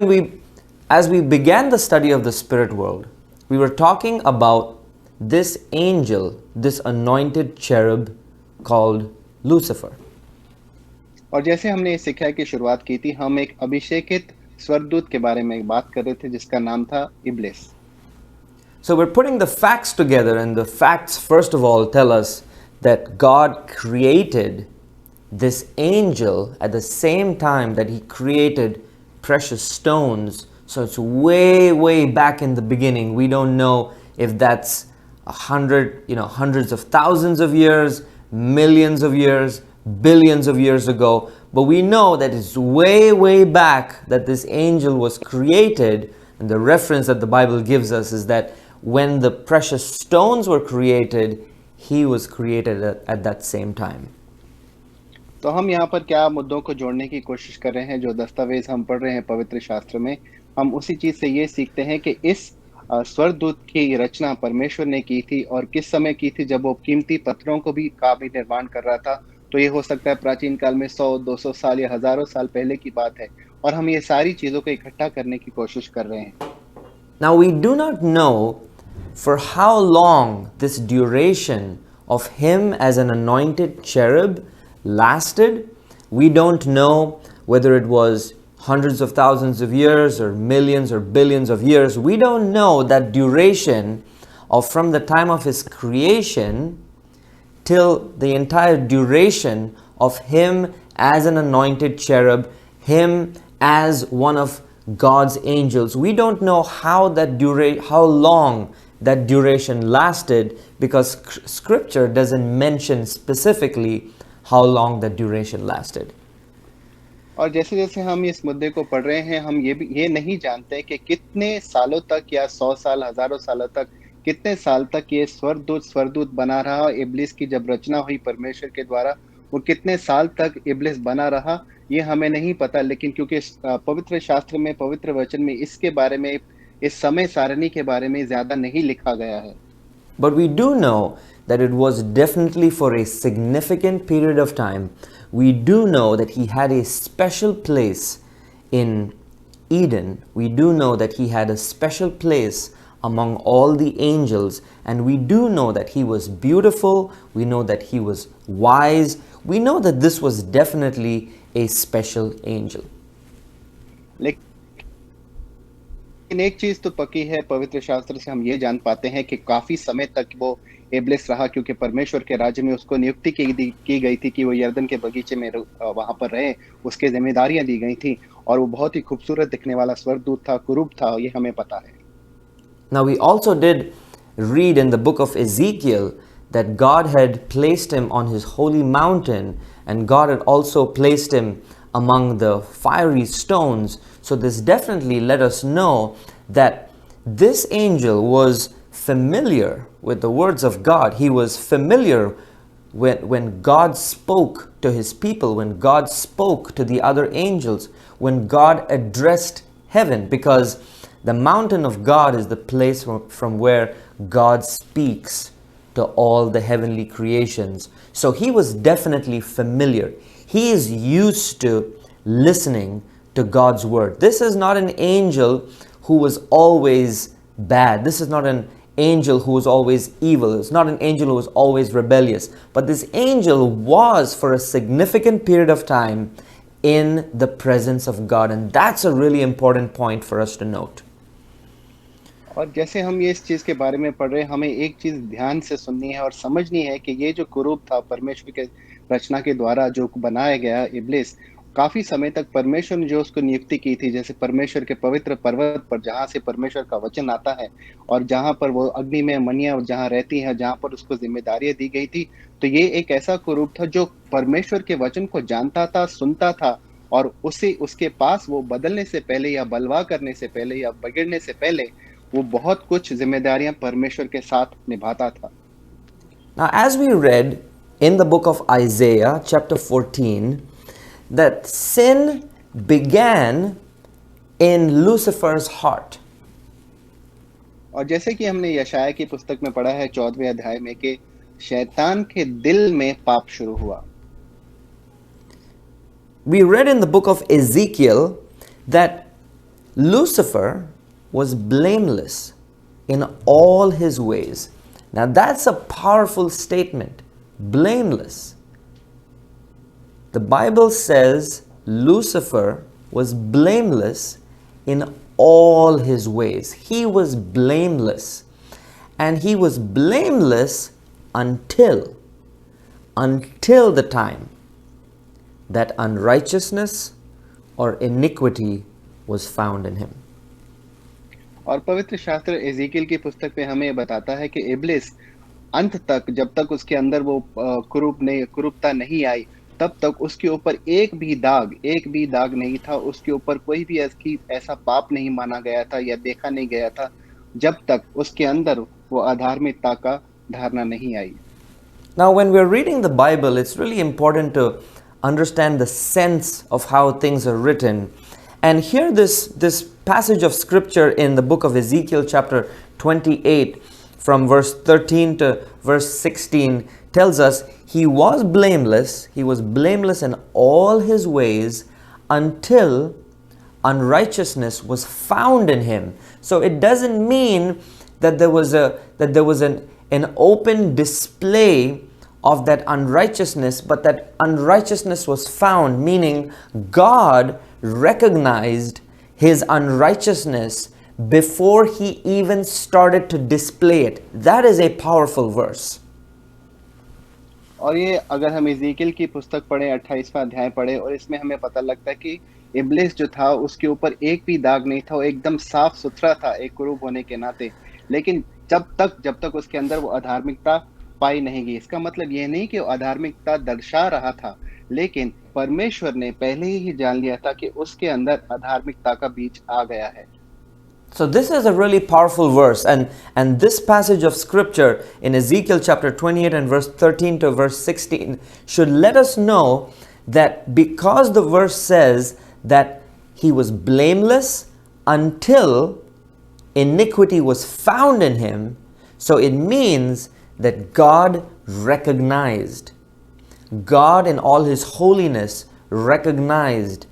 we, as we began the study of the spirit world, we were talking about this angel, this anointed cherub called Lucifer. और जैसे हमने इस शिक्षा की शुरुआत की थी, हम एक अभिषेकित स्वर्गदूत के बारे में बात कर रहे थे जिसका नाम था इब्लिस। So we're putting the facts together, and the facts, first of all, tell us that God created this angel at the same time that He created precious stones. So it's way, way back in the beginning. We don't know if that's hundreds of thousands of years, millions of years, billions of years ago. But we know that it's way, way back that this angel was created. And the reference that the Bible gives us is that when the precious stones were created, he was created at that same time. तो हम यहाँ पर क्या मुद्दों को जोड़ने की कोशिश कर रहे हैं, जो दस्तावेज हम पढ़ रहे हैं पवित्र शास्त्र में, हम उसी चीज से ये सीखते हैं कि इस स्वर्गदूत की रचना परमेश्वर ने की थी और किस समय की थी, जब वो कीमती पत्थरों को भी निर्माण कर रहा था। तो ये हो सकता है प्राचीन काल में 100-200 साल या हजारों साल पहले की बात है, और हम ये सारी चीजों को इकट्ठा करने की कोशिश कर रहे हैं। Now we do not know for how long this duration of him as an anointed cherub lasted. We don't know whether it was hundreds of thousands of years or millions or billions of years. We don't know that duration of from the time of his creation till the entire duration of him as an anointed cherub, him as one of God's angels. We don't know how long that duration lasted, because scripture doesn't mention specifically how long that duration lasted. और जैसे जैसे हम इस मुद्दे को पढ़ रहे हैं, हम ये नहीं जानते कि कितने सालों तक, या 100 साल, हजारों सालों तक, कितने साल तक ये स्वर्गदूत बना रहा। इब्लिस की जब रचना हुई परमेश्वर के द्वारा, वो कितने साल तक इब्लिस बना रहा, ये हमें नहीं पता। लेकिन क्योंकि पवित्र शास्त्र में, पवित्र वचन में इसके बारे में, इस समय सारणी के बारे में ज्यादा नहीं लिखा गया है। But we do know that it was definitely for a significant period of time. We do know that he had a special place in Eden. We do know that he had a special place among all the angels, and we do know that he was beautiful. We know that he was wise. We know that this was definitely a special angel. लेकिन एक चीज तो पक्की है, पवित्र शास्त्र से हम ये जान पाते हैं कि काफी समय तक वो इब्लिस रहा, क्योंकि परमेश्वर के राज्य में उसको नियुक्ति की गई थी कि वो यर्दन के बगीचे में वहां पर रहे। उसके जिम्मेदारियां दी गई थी, और वो बहुत ही खूबसूरत दिखने वाला स्वर्गदूत था, कुरूब था, ये हमें पता है। Now we also did read in the book of Ezekiel that God had placed him on his holy mountain, and God had also placed him among the fiery stones. So this definitely let us know that this angel was familiar with the words of God. He was familiar when God spoke to his people, when God spoke to the other angels, when God addressed heaven, because the mountain of God is the place from where God speaks to all the heavenly creations. So he was definitely familiar. He is used to listening to God's word. This is not an angel who was always bad. This is not an angel who was always evil. It's not an angel who was always rebellious. But this angel was, for a significant period of time, in the presence of God. And that's a really important point for us to note. और जैसे हम ये इस चीज के बारे में पढ़ रहे हैं, हमें एक चीज ध्यान से सुननी है और समझनी है कि ये जो कुरूब था, परमेश्वर के रचना के द्वारा जो बनाया गया इब्लिस, काफी समय तक परमेश्वर ने जो उसको नियुक्ति की थी, जैसे परमेश्वर के पवित्र पर्वत पर जहाँ से परमेश्वर का वचन आता है, और जहाँ पर वो अग्नि में मनिया जहाँ रहती है, जहाँ पर उसको जिम्मेदारियां दी गई थी। तो ये एक ऐसा कुरूब था जो परमेश्वर के वचन को जानता था, सुनता था, और उसके पास वो बदलने से पहले, या बलवा करने से पहले, या बिगड़ने से पहले, वो बहुत कुछ जिम्मेदारियां परमेश्वर के साथ निभाता था। Now, as we read in the book of Isaiah, chapter 14, that sin began in Lucifer's heart. और जैसे कि हमने यशाया की पुस्तक में पढ़ा है 14वें अध्याय में कि शैतान के दिल में पाप शुरू हुआ। We read in the book of Ezekiel that Lucifer was blameless in all his ways. Now that's a powerful statement. Blameless. The Bible says Lucifer was blameless in all his ways. He was blameless. And he was blameless until the time that unrighteousness or iniquity was found in him. और पवित्र शास्त्र Ezekiel की पुस्तक में हमें बताता है कि इब्लिस अंत तक, जब तक उसके अंदर वो कुरूपता नहीं आई, तब तक उसके ऊपर एक भी दाग नहीं था। उसके ऊपर कोई भी ऐसा पाप नहीं माना गया था या देखा नहीं गया था, जब तक उसके अंदर वो अधार्मिकता का धारणा नहीं आई। Now, when we're reading the Bible, it's really important to understand the sense of how things are written. And here this passage of scripture in the book of Ezekiel chapter 28 from verse 13 to verse 16 tells us he was blameless in all his ways until unrighteousness was found in him. So it doesn't mean that there was an open display of that unrighteousness, but that unrighteousness was found, meaning God recognized his unrighteousness before he even started to display it. That is a powerful verse. और ये अगर हम इज़ेकियल की पुस्तक पढ़ें, 28वां अध्याय पढ़ें, और इसमें हमें पता लगता है कि इब्लिस जो था उसके ऊपर एक भी दाग नहीं था, वो एकदम साफ सुथरा था एक कुरूप होने के नाते। लेकिन जब तक उसके अंदर वो अधार्मिकता पाई नहीं गई। इसका मतलब ये नहीं कि वो अधार्मिकता दर्शा रहा था, लेकिन परमेश्वर ने पहले ही जान लिया था कि उसके अंदर अधार्मिकता का बीज आ गया है। So this is a really powerful verse, and this passage of scripture in Ezekiel chapter 28 and verse 13 to verse 16 should let us know that because the verse says that he was blameless until iniquity was found in him, so it means that God in all his holiness recognized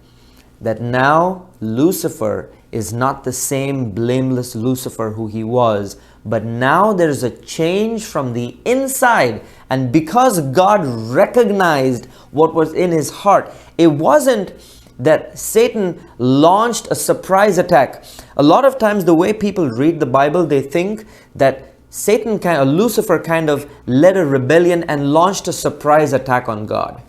that now Lucifer is not the same blameless Lucifer who he was, but now there's a change from the inside. And because God recognized what was in his heart, it wasn't that Satan launched a surprise attack. A lot of times the way people read the Bible, they think that Lucifer kind of led a rebellion and launched a surprise attack on God.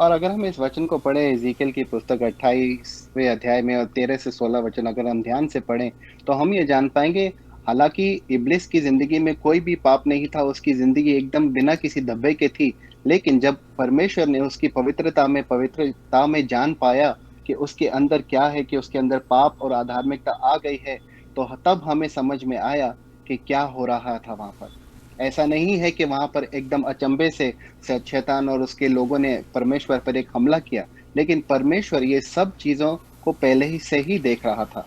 और अगर हम इस वचन को पढ़ें, इज़ेकियल की पुस्तक 28वें अध्याय में और 13 से 16 वचन अगर हम ध्यान से पढ़ें, तो हम ये जान पाएंगे हालांकि इब्लिस की जिंदगी में कोई भी पाप नहीं था, उसकी जिंदगी एकदम बिना किसी धब्बे के थी, लेकिन जब परमेश्वर ने उसकी पवित्रता में जान पाया कि उसके अंदर क्या है, कि उसके अंदर पाप और अधार्मिकता आ गई है, तो तब हमें समझ में आया कि क्या हो रहा था वहां पर। ऐसा नहीं है कि वहां पर एकदम अचंभे से शैतान और उसके लोगों ने परमेश्वर पर एक हमला किया, लेकिन परमेश्वर ये सब चीजों को पहले ही से ही देख रहा था।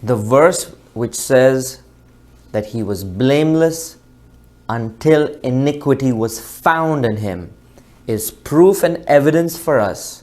The verse which says that he was blameless until iniquity was found in him is proof and evidence for us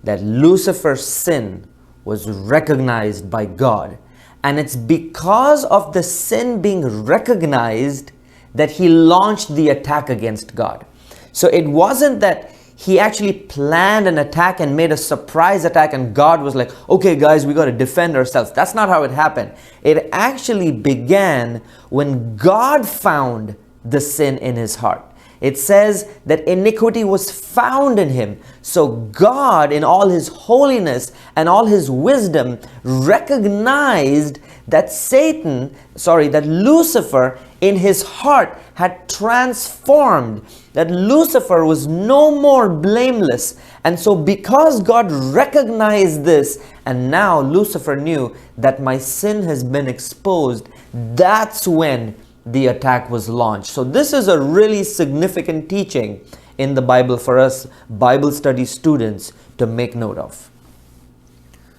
that Lucifer's sin was recognized by God. And it's because of the sin being recognized that he launched the attack against God. So it wasn't that he actually planned an attack and made a surprise attack and God was like, okay guys, we got to defend ourselves. That's not how it happened. It actually began when God found the sin in his heart. It says that iniquity was found in him. So God, in all his holiness and all his wisdom, recognized that that Lucifer in his heart had transformed, that Lucifer was no more blameless. And so because God recognized this, and now Lucifer knew that my sin has been exposed, that's when the attack was launched. So this is a really significant teaching in the Bible for us Bible study students to make note of.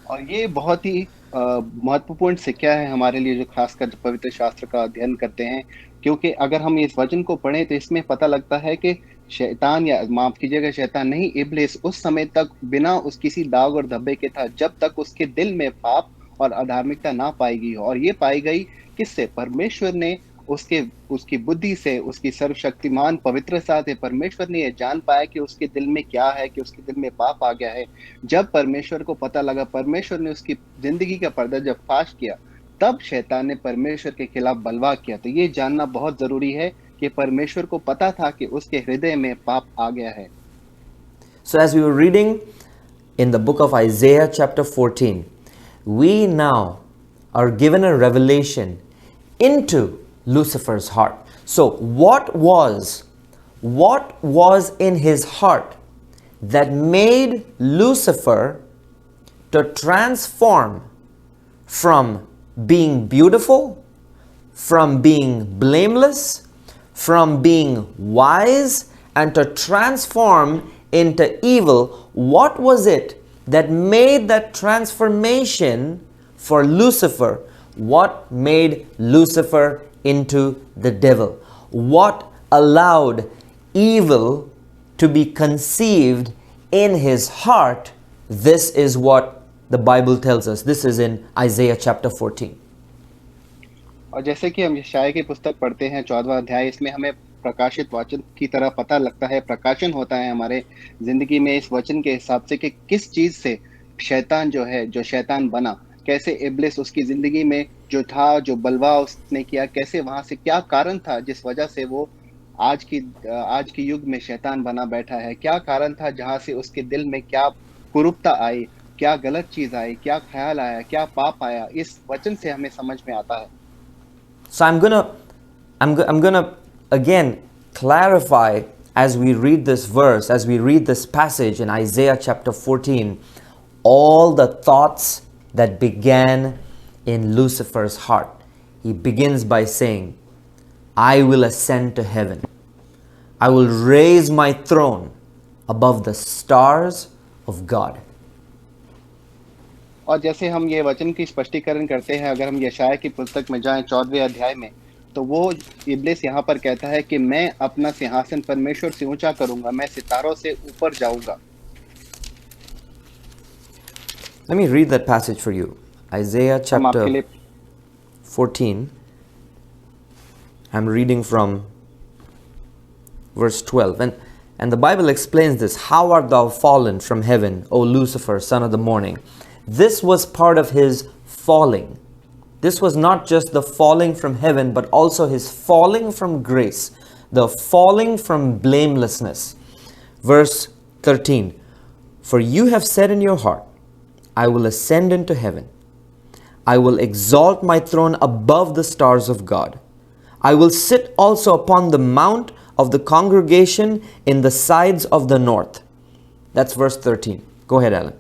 और ये बहुत ही महत्वपूर्ण शिक्षा है हमारे लिए, जो खासकर पवित्र शास्त्र का अध्ययन करते हैं, क्योंकि अगर हम इस वचन को पढ़ें तो इसमें पता लगता है कि शैतान, या माफ कीजिएगा शैतान नहीं, इब्लिस उस समय तक बिना उस किसी दाग और धब्बे के था, जब तक उसके दिल में पाप और अधार्मिकता ना पाई गई हो। और ये पाई गई किससे? परमेश्वर ने उसके उसकी बुद्धि से, उसकी सर्वशक्तिमान पवित्रता से परमेश्वर ने ये जान पाया कि उसके दिल में क्या है, कि उसके दिल में पाप आ गया है। जब परमेश्वर को पता लगा, परमेश्वर ने उसकी जिंदगी का पर्दा जब फाश किया, तब शैतान ने परमेश्वर के खिलाफ बलवा किया। तो ये जानना बहुत जरूरी है कि परमेश्वर को पता था कि उसके हृदय में पाप आ गया है। So, as we were reading in the book of Isaiah, chapter 14, we now are given a revelation into Lucifer's heart. So, what was in his heart that made Lucifer to transform from being beautiful, from being blameless, from being wise, and to transform into evil? What was it that made that transformation for Lucifer? What made Lucifer into the devil? What allowed evil to be conceived in his heart? This is what the Bible tells us. This is in Isaiah chapter 14. और जैसे कि हम यशायाह की पुस्तक पढ़ते हैं 14वां अध्याय, इसमें हमें प्रकाशित वचन की तरह पता लगता है, प्रकाशन होता है हमारे जिंदगी में इस वचन के हिसाब से कि किस चीज से शैतान जो है, जो शैतान बना, कैसे इब्लिस उसकी जिंदगी में जो था, जो बलवा उसने किया, कैसे वहां से क्या कारण था जिस वजह से वो आज की युग में शैतान बना बैठा है। क्या कारण था जहां से उसके दिल में क्या कुरूपता आई, क्या गलत चीज आई, क्या ख्याल आया, क्या पाप आया, इस वचन से हमें समझ में आता है। So I'm gonna again clarify as we read this verse, as we read this passage in Isaiah chapter 14, all the thoughts that began in Lucifer's heart. He begins by saying, I will ascend to heaven. I will raise my throne above the stars of God. और जैसे हम ये वचन की स्पष्टीकरण करते हैं, अगर हम यशायाह की पुस्तक में जाएं 14वें अध्याय में, तो वो इब्लिस यहाँ पर कहता है कि मैं अपना सिंहासन परमेश्वर से ऊंचा करूंगा, मैं सितारों से ऊपर जाऊंगा। Let me read that passage for you. Isaiah हम आपके chapter लिए 14. I'm reading from verse 12. And the Bible explains this. How art thou fallen from heaven, O Lucifer, son of the morning? This was part of his falling. This was not just the falling from heaven, but also his falling from grace, the falling from blamelessness. Verse 13. For you have said in your heart, I will ascend into heaven. I will exalt my throne above the stars of God. I will sit also upon the mount of the congregation in the sides of the north. That's verse 13. Go ahead, Alan.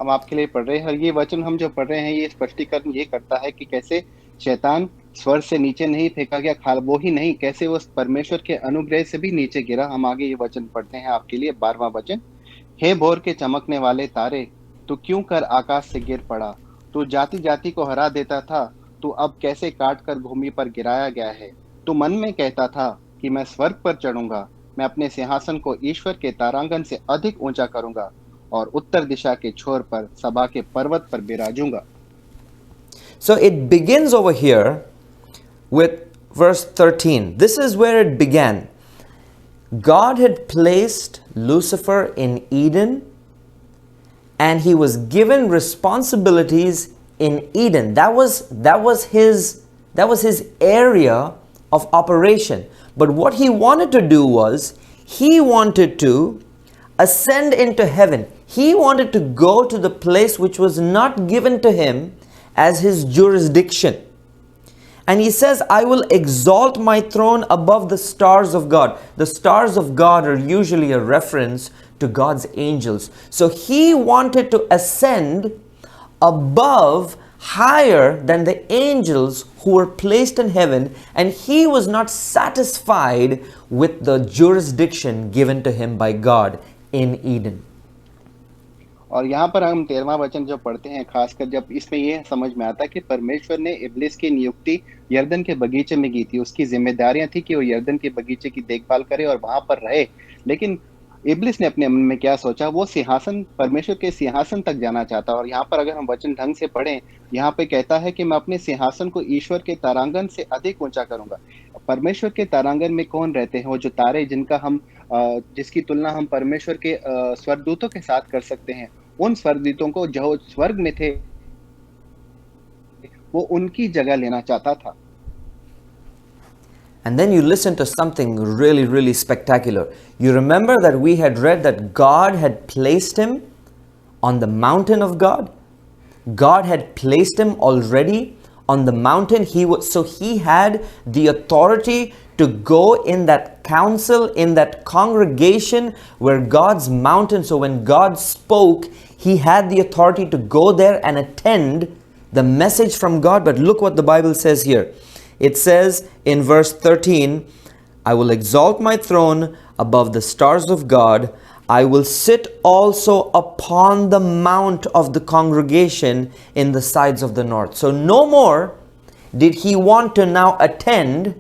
हम आपके लिए पढ़ रहे हैं, और ये वचन हम जो पढ़ रहे हैं, ये स्पष्टीकरण ये करता है कि कैसे शैतान स्वर्ग से नीचे नहीं फेंका गया, खाल वो ही नहीं, कैसे वो परमेश्वर के अनुग्रह से भी नीचे गिरा। हम आगे ये वचन पढ़ते हैं आपके लिए, 12वां वचन। हे भोर के चमकने वाले तारे, तू क्यों कर आकाश से गिर पड़ा? तू जाति जाति को हरा देता था, तू अब कैसे काट कर भूमि पर गिराया गया है। तू मन में कहता था कि मैं स्वर्ग पर चढ़ूंगा, मैं अपने सिंहासन को ईश्वर के तारांगन से अधिक ऊंचा करूंगा और उत्तर दिशा के छोर पर सभा के पर्वत पर बिराजूंगा। So it begins over here with verse 13. This is where it began. God had placed Lucifer in Eden, and he was given responsibilities in Eden. That was his area of operation. But what he wanted to do was, he wanted to ascend into heaven. He wanted to go to the place which was not given to him as his jurisdiction. And he says, I will exalt my throne above the stars of God. The stars of God are usually a reference to God's angels. So he wanted to ascend above, higher than the angels who were placed in heaven, and he was not satisfied with the jurisdiction given to him by God in Eden. और यहाँ पर हम 13वां वचन जो पढ़ते हैं, खासकर जब इसमें ये समझ में आता है कि परमेश्वर ने इब्लिस की नियुक्ति यरदन के बगीचे में की थी। उसकी ज़िम्मेदारियाँ थी कि वो यरदन के बगीचे की देखभाल करे और वहाँ पर रहे। लेकिन इब्लिस ने अपने मन में क्या सोचा, वो सिंहासन, परमेश्वर के सिंहासन तक जाना चाहता। और यहाँ पर अगर हम वचन ढंग से पढ़ें, यहाँ पे कहता है कि मैं अपने सिंहासन को ईश्वर के तारांगण से अधिक ऊँचा करूँगा। परमेश्वर के तारांगण में कौन रहते हैं? वो जो तारे जिनका हम जिसकी तुलना हम परमेश्वर के स्वर्गदूतों के साथ कर सकते हैं। उन स्वर्गदूतों को जो स्वर्ग में थे, वो उनकी जगह लेना चाहता था। And then you listen to something really, really spectacular. You remember that we had read that God had placed him on the mountain of God. God had placed him already on the mountain. So he had the authority to go in that council, in that congregation where God's mountain. So when God spoke, he had the authority to go there and attend the message from God. But look what the Bible says here. It says in verse 13, I will exalt my throne above the stars of God. I will sit also upon the mount of the congregation in the sides of the north. So no more did he want to now attend,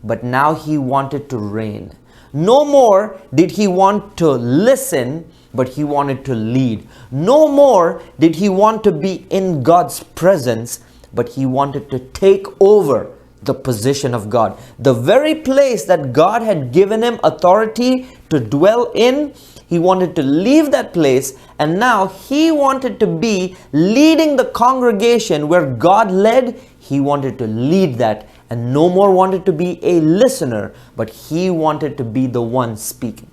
but now he wanted to reign. No more did he want to listen, but he wanted to lead. No more did he want to be in God's presence, but he wanted to take over the position of God. The very place that God had given him authority to dwell in, he wanted to leave that place, and now he wanted to be leading the congregation where God led. He wanted to lead that, and no more wanted to be a listener, but he wanted to be the one speaking.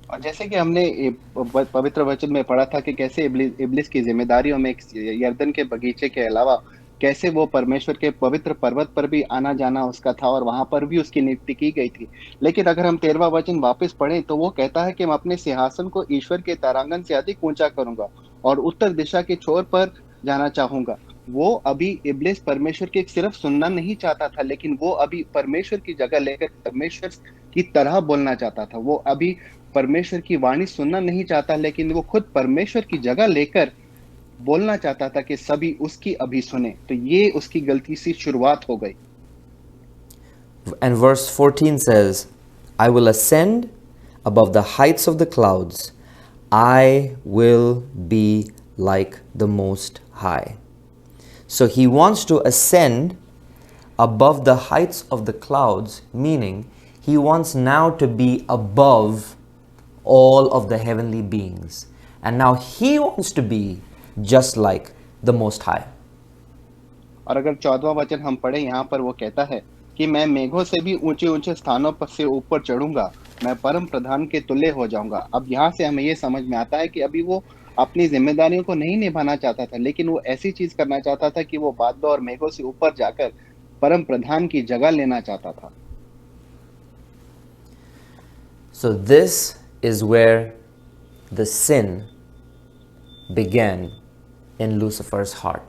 और जैसे कि हमने पवित्र वचन में पढ़ा था कि कैसे इब्लिस की जिम्मेदारियों में यरदन के बगीचे के अलावा कैसे वो परमेश्वर के पवित्र पर्वत पर भी आना जाना उसका था और वहां पर भी उसकी नियुक्ति की गई थी। लेकिन अगर हम 13वां वचन वापस पढ़ें तो वो कहता है कि मैं अपने सिंहासन को ईश्वर के तारांगण से अधिक ऊंचा करूंगा और उत्तर दिशा के छोर पर जाना चाहूंगा। वो अभी इब्लिस परमेश्वर की सिर्फ सुनना नहीं चाहता था, लेकिन वो अभी परमेश्वर की जगह लेकर परमेश्वर की तरह बोलना चाहता था। वो अभी परमेश्वर की वाणी सुनना नहीं चाहता, लेकिन वो खुद परमेश्वर की जगह लेकर बोलना चाहता था कि सभी उसकी अभी सुने। तो ये उसकी गलती से शुरुआत हो गई। And verse 14 says, I will ascend above the heights of the clouds. I will be like the Most High. So he wants to ascend above the heights of the clouds, meaning he wants now to be above all of the heavenly beings. And now he wants to be just like the Most High. और अगर 14वां वचन हम पढ़े, यहाँ पर वो कहता है कि मैं मेघों से भी ऊंचे ऊंचे स्थानों पर से ऊपर चढ़ूंगा, मैं परम प्रधान के तुल्य हो जाऊंगा। अब यहाँ से हमें ये समझ में आता है कि अभी वो अपनी जिम्मेदारियों को नहीं निभाना चाहता था, लेकिन वो ऐसी चीज करना चाहता था कि वो बादलों और मेघों से ऊपर जाकर परम प्रधान की जगह लेना चाहता था। So this is where the sin began in Lucifer's heart.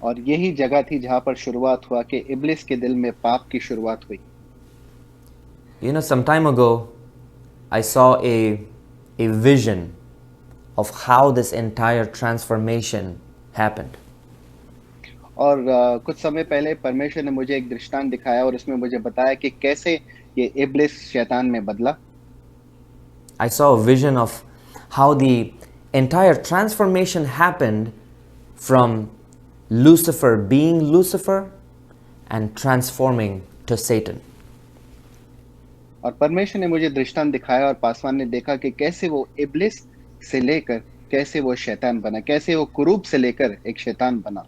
और यही जगह थी जहां पर शुरुआत हुआ कि इब्लिस के दिल में पाप की शुरुआत हुई। You know, some time ago, I saw a vision of how this entire transformation happened. और कुछ समय पहले परमेश्वर ने मुझे एक दृष्टांत दिखाया और उसमें मुझे बताया कि कैसे ये इब्लिस शैतान में बदला। I saw a vision of how the entire transformation happened from Lucifer being Lucifer and transforming to Satan. और परमेश्वर ने मुझे दृष्टांत दिखाया और पासवान ने देखा कि कैसे वो इब्लिस से लेकर कैसे वो शैतान बना, कैसे वो कुरूब से लेकर एक शैतान बना।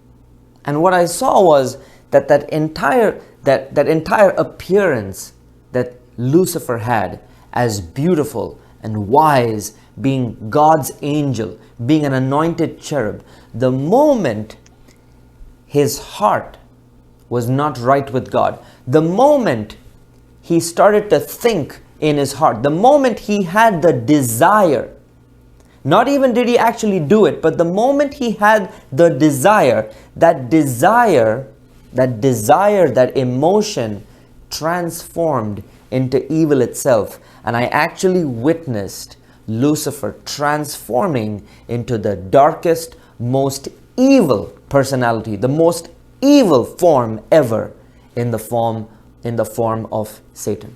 And what I saw was that entire appearance that Lucifer had as beautiful and wise, being God's angel, being an anointed cherub, the moment his heart was not right with God, the moment he started to think in his heart, the moment he had the desire, not even did he actually do it, but the moment he had the desire, that emotion transformed into evil itself. And I actually witnessed Lucifer transforming into the darkest, most evil personality, the most evil form ever in the form of Satan.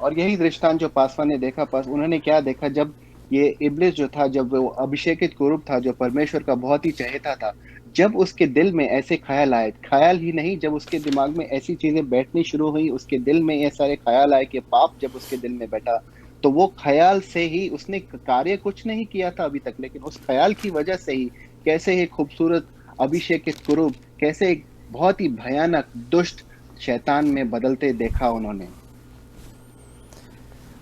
और यही दृष्टांत जो पासवान ने देखा, उन्होंने क्या देखा, जब ये इब्लिस जो था, जब वो अभिषेकित कुरूप था, जो परमेश्वर का बहुत ही चहेता था, जब उसके दिल में ऐसे ख्याल आए, ख्याल ही नहीं, जब उसके दिमाग में ऐसी चीजें बैठनी शुरू हुई, उसके दिल में ये सारे ख्याल आए कि पाप जब उसके दिल में बैठा, तो वो ख्याल से ही उसने कार्य कुछ नहीं किया था अभी तक, लेकिन उस ख्याल की वजह से ही कैसे एक खूबसूरत अभिषेकित कुरूप, कैसे एक बहुत ही भयानक दुष्ट शैतान में बदलते देखा उन्होंने।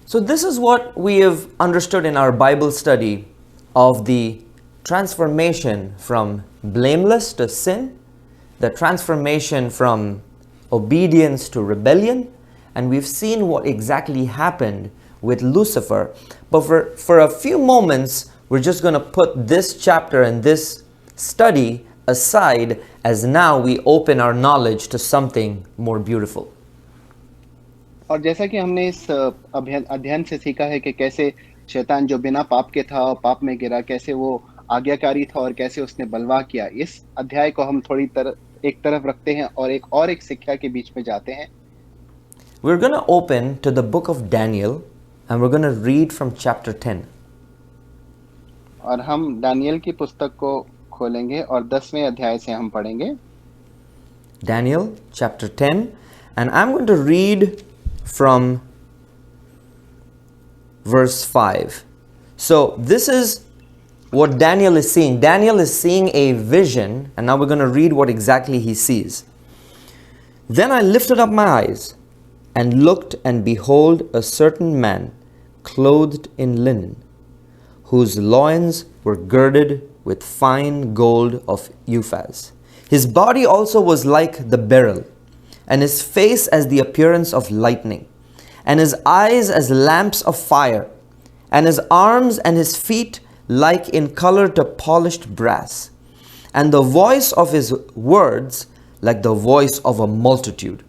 So this is what we have understood in our Bible study of the transformation from blameless to sin, the transformation from obedience to rebellion, and we've seen what exactly happened with Lucifer. But for a few moments, we're just going to put this chapter and this study aside as now we open our knowledge to something more beautiful. और जैसा कि हमने इस अध्ययन से सीखा है कि कैसे शैतान जो बिना पाप के था और पाप में गिरा, कैसे वो आज्ञाकारी था और कैसे उसने बलवा किया, इस अध्याय को हम थोड़ी एक तरफ रखते हैं और एक शिक्षा के बीच में जाते हैं। We're going to open to the book of Daniel and we're going to read from chapter 10. और हम दानियल की पुस्तक को खोलेंगे और 10वें अध्याय से हम पढ़ेंगे। Daniel chapter 10, and I'm going to read from verse 5. So this is what Daniel is seeing. Daniel is seeing a vision, and now we're going to read what exactly he sees. Then I lifted up my eyes and looked, and behold, a certain man clothed in linen, whose loins were girded with fine gold of Uphaz. His body also was like the beryl, and his face as the appearance of lightning, and his eyes as lamps of fire, and his arms and his feet like in color to polished brass, and the voice of his words like the voice of a multitude.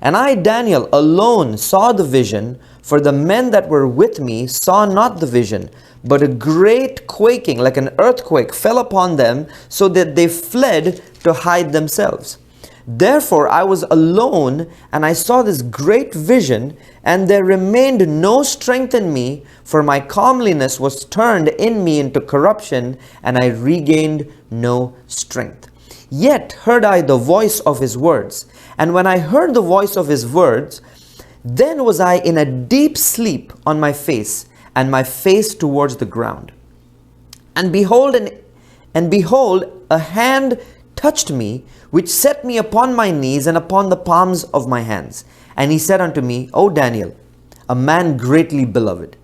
And I, Daniel, alone saw the vision, for the men that were with me saw not the vision, but a great quaking like an earthquake fell upon them, so that they fled to hide themselves. Therefore I was alone, and I saw this great vision, and there remained no strength in me, for my comeliness was turned in me into corruption, and I regained no strength. Yet heard I the voice of his words, and when I heard the voice of his words, then was I in a deep sleep on my face, and my face towards the ground. And behold, a hand touched me, which set me upon my knees and upon the palms of my hands. And he said unto me, O Daniel, a man greatly beloved,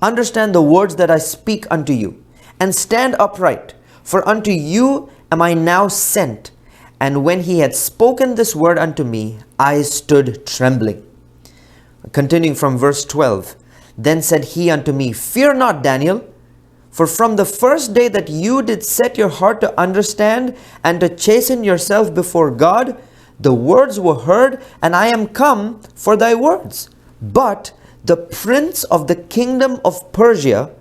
understand the words that I speak unto you, and stand upright, for unto you am I now sent. And when he had spoken this word unto me, I stood trembling. Continuing from verse 12, then said he unto me, Fear not, Daniel, for from the first day that you did set your heart to understand and to chasten yourself before God, the words were heard, and I am come for thy words. But the prince of the kingdom of Persia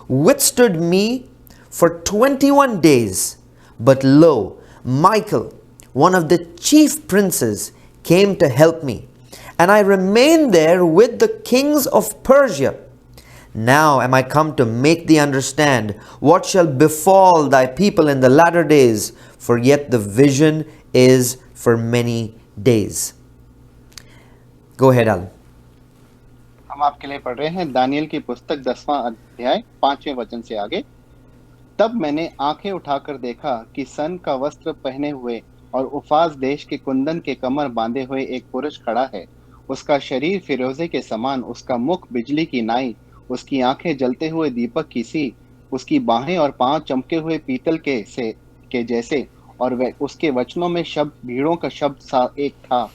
withstood me for 21 days. But lo, Michael, one of the chief princes, came to help me, and I remained there with the kings of Persia. Now am I come to make thee understand what shall befall thy people in the latter days, for yet the vision is for many days. Go ahead, Alan. हम आपके लिए पढ़ रहे हैं Daniel की पुस्तक 10वां अध्याय 5वें वचन से आगे। तब मैंने आंखें उठाकर देखा कि सन का वस्त्र पहने हुए और उफाज देश के कुंदन के कमर बांधे हुए एक पुरुष खड़ा है। उसका शरीर फिरोजे के समान, उसका मुख बिजली की नाई, उसकी आंखें जलते हुए दीपक की सी, उसकी बाहें और पांव चमके हुए पीतल के जैसे, और वह उसके वचनों में शब्द भीड़ों का शब्द सा एक था।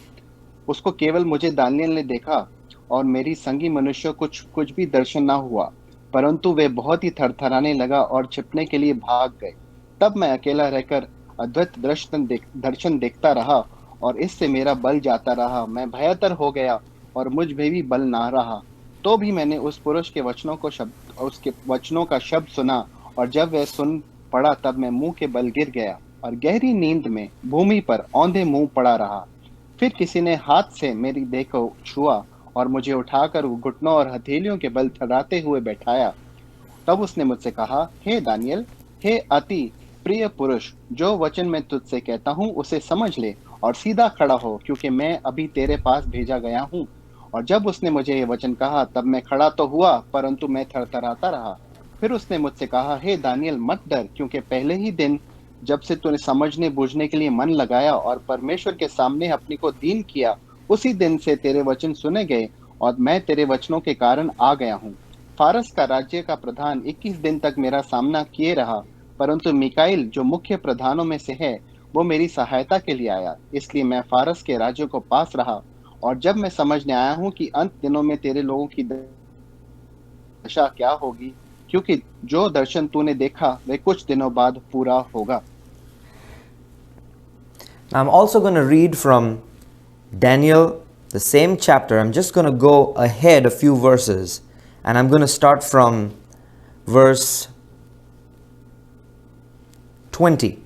उसको केवल मुझे दानियल ने देखा, और मेरी संगी मनुष्य कुछ भी दर्शन ना हुआ, परंतु वे बहुत ही थरथराने लगा और छिपने के लिए भाग गए। तब मैं अकेला रहकर अद्भुत दर्शन देखता रहा, और इससे मेरा बल जाता रहा। मैं भयतर हो गया और मुझ में भी बल ना रहा। तो भी मैंने उस पुरुष के वचनों को शब्द उसके वचनों का शब्द सुना, और जब वह सुन पड़ा तब मैं मुंह के बल गिर गया और गहरी नींद में भूमि पर औंधे मुंह पड़ा रहा। फिर किसी ने हाथ से मेरी देह को छुआ और मुझे उठाकर घुटनों और हथेलियों के बल थराते हुए बैठाया। तब उसने मुझसे कहा, हे दानियल, हे अति प्रिय पुरुष, जो वचन मैं तुझसे कहता हूँ उसे समझ ले और सीधा खड़ा हो, क्योंकि मैं अभी तेरे पास भेजा गया हूँ। और जब उसने मुझे ये वचन कहा तब मैं खड़ा तो हुआ, परंतु मैं थरथराता रहा। फिर उसने मुझसे कहा, हे दानियल, मत डर, क्योंकि पहले ही दिन जब से तूने समझने बूझने के लिए मन लगाया और परमेश्वर के सामने अपने को दीन किया, उसी दिन से तेरे वचन सुने गए और मैं तेरे वचनों के कारण आ गया हूँ। फारस का राज्य का प्रधान 21 दिन तक मेरा सामना किए रहा, परंतु मिकाइल जो मुख्य प्रधानों में से है, वो मेरी सहायता के लिए आया। इसलिए मैं फारस के राज्य को पास रहा, और जब मैं समझने आया हूँ कि अंत दिनों में तेरे लोगों की दशा क्या होगी, क्योंकि जो दर्शन तूने देखा वह कुछ दिनों बाद पूरा होगा। I'm also going to read from Daniel, the same chapter. I'm just going to go ahead a few verses, and I'm going to start from verse 20.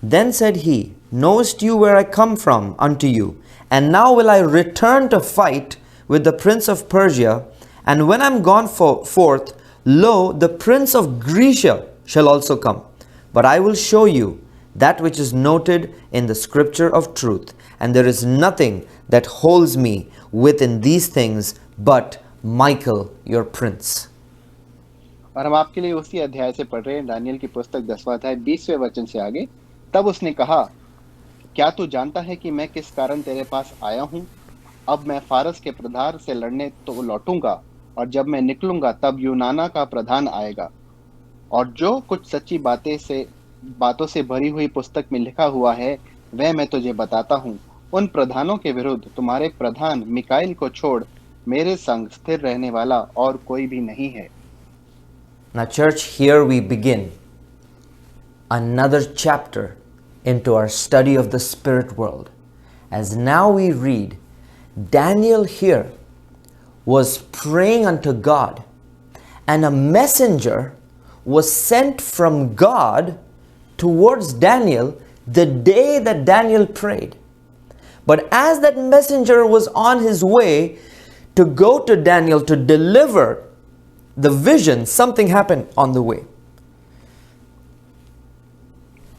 Then said he, Knowest you where I come from unto you? And now will I return to fight with the prince of Persia. And when I am gone forth, lo, the prince of Grecia shall also come. But I will show you that which is noted in the scripture of truth. And there is nothing that holds me within these things but Michael, your prince. और हम आपके लिए उसी अध्याय से पढ़ रहे हैं, दानियल की पुस्तक 10वां अध्याय 20वें वचन से आगे। तब उसने कहा, क्या तू जानता है कि मैं किस कारण तेरे पास आया हूँ? अब मैं फारस के प्रधान से लड़ने तो लौटूंगा, और जब मैं निकलूंगा तब यूनाना का प्रधान आएगा, और जो कुछ सच्ची बातों से भरी हुई पुस्तक में लिखा हुआ है वह मैं तुझे बताता हूँ। उन प्रधानों के विरुद्ध तुम्हारे प्रधान मिकाइल को छोड़ मेरे संग स्थिर रहने वाला और कोई भी नहीं है। Now, church, here we begin another chapter into our study of the spirit world. As now we read, Daniel here was praying unto God, and a messenger was sent from God towards Daniel the day that Daniel prayed. But as that messenger was on his way to go to Daniel to deliver the vision, something happened on the way.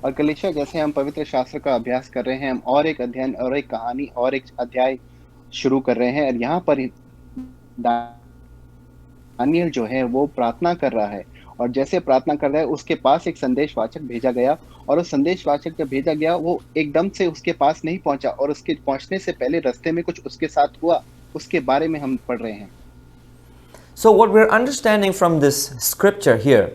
और कलीसिया, जैसे हम पवित्र शास्त्र का अभ्यास कर रहे हैं, हम और एक अध्ययन और एक कहानी और एक अध्याय शुरू कर रहे हैं। और यहाँ पर दानियल जो है वो प्रार्थना कर रहा है, और जैसे प्रार्थना कर रहा है उसके पास एक संदेशवाचक भेजा गया, और उस संदेशवाचक जब भेजा गया वो एकदम से उसके पास नहीं पहुंचा, और उसके पहुंचने से पहले रास्ते में कुछ उसके साथ हुआ, उसके बारे में हम पढ़ रहे हैं। So what we're understanding from this scripture here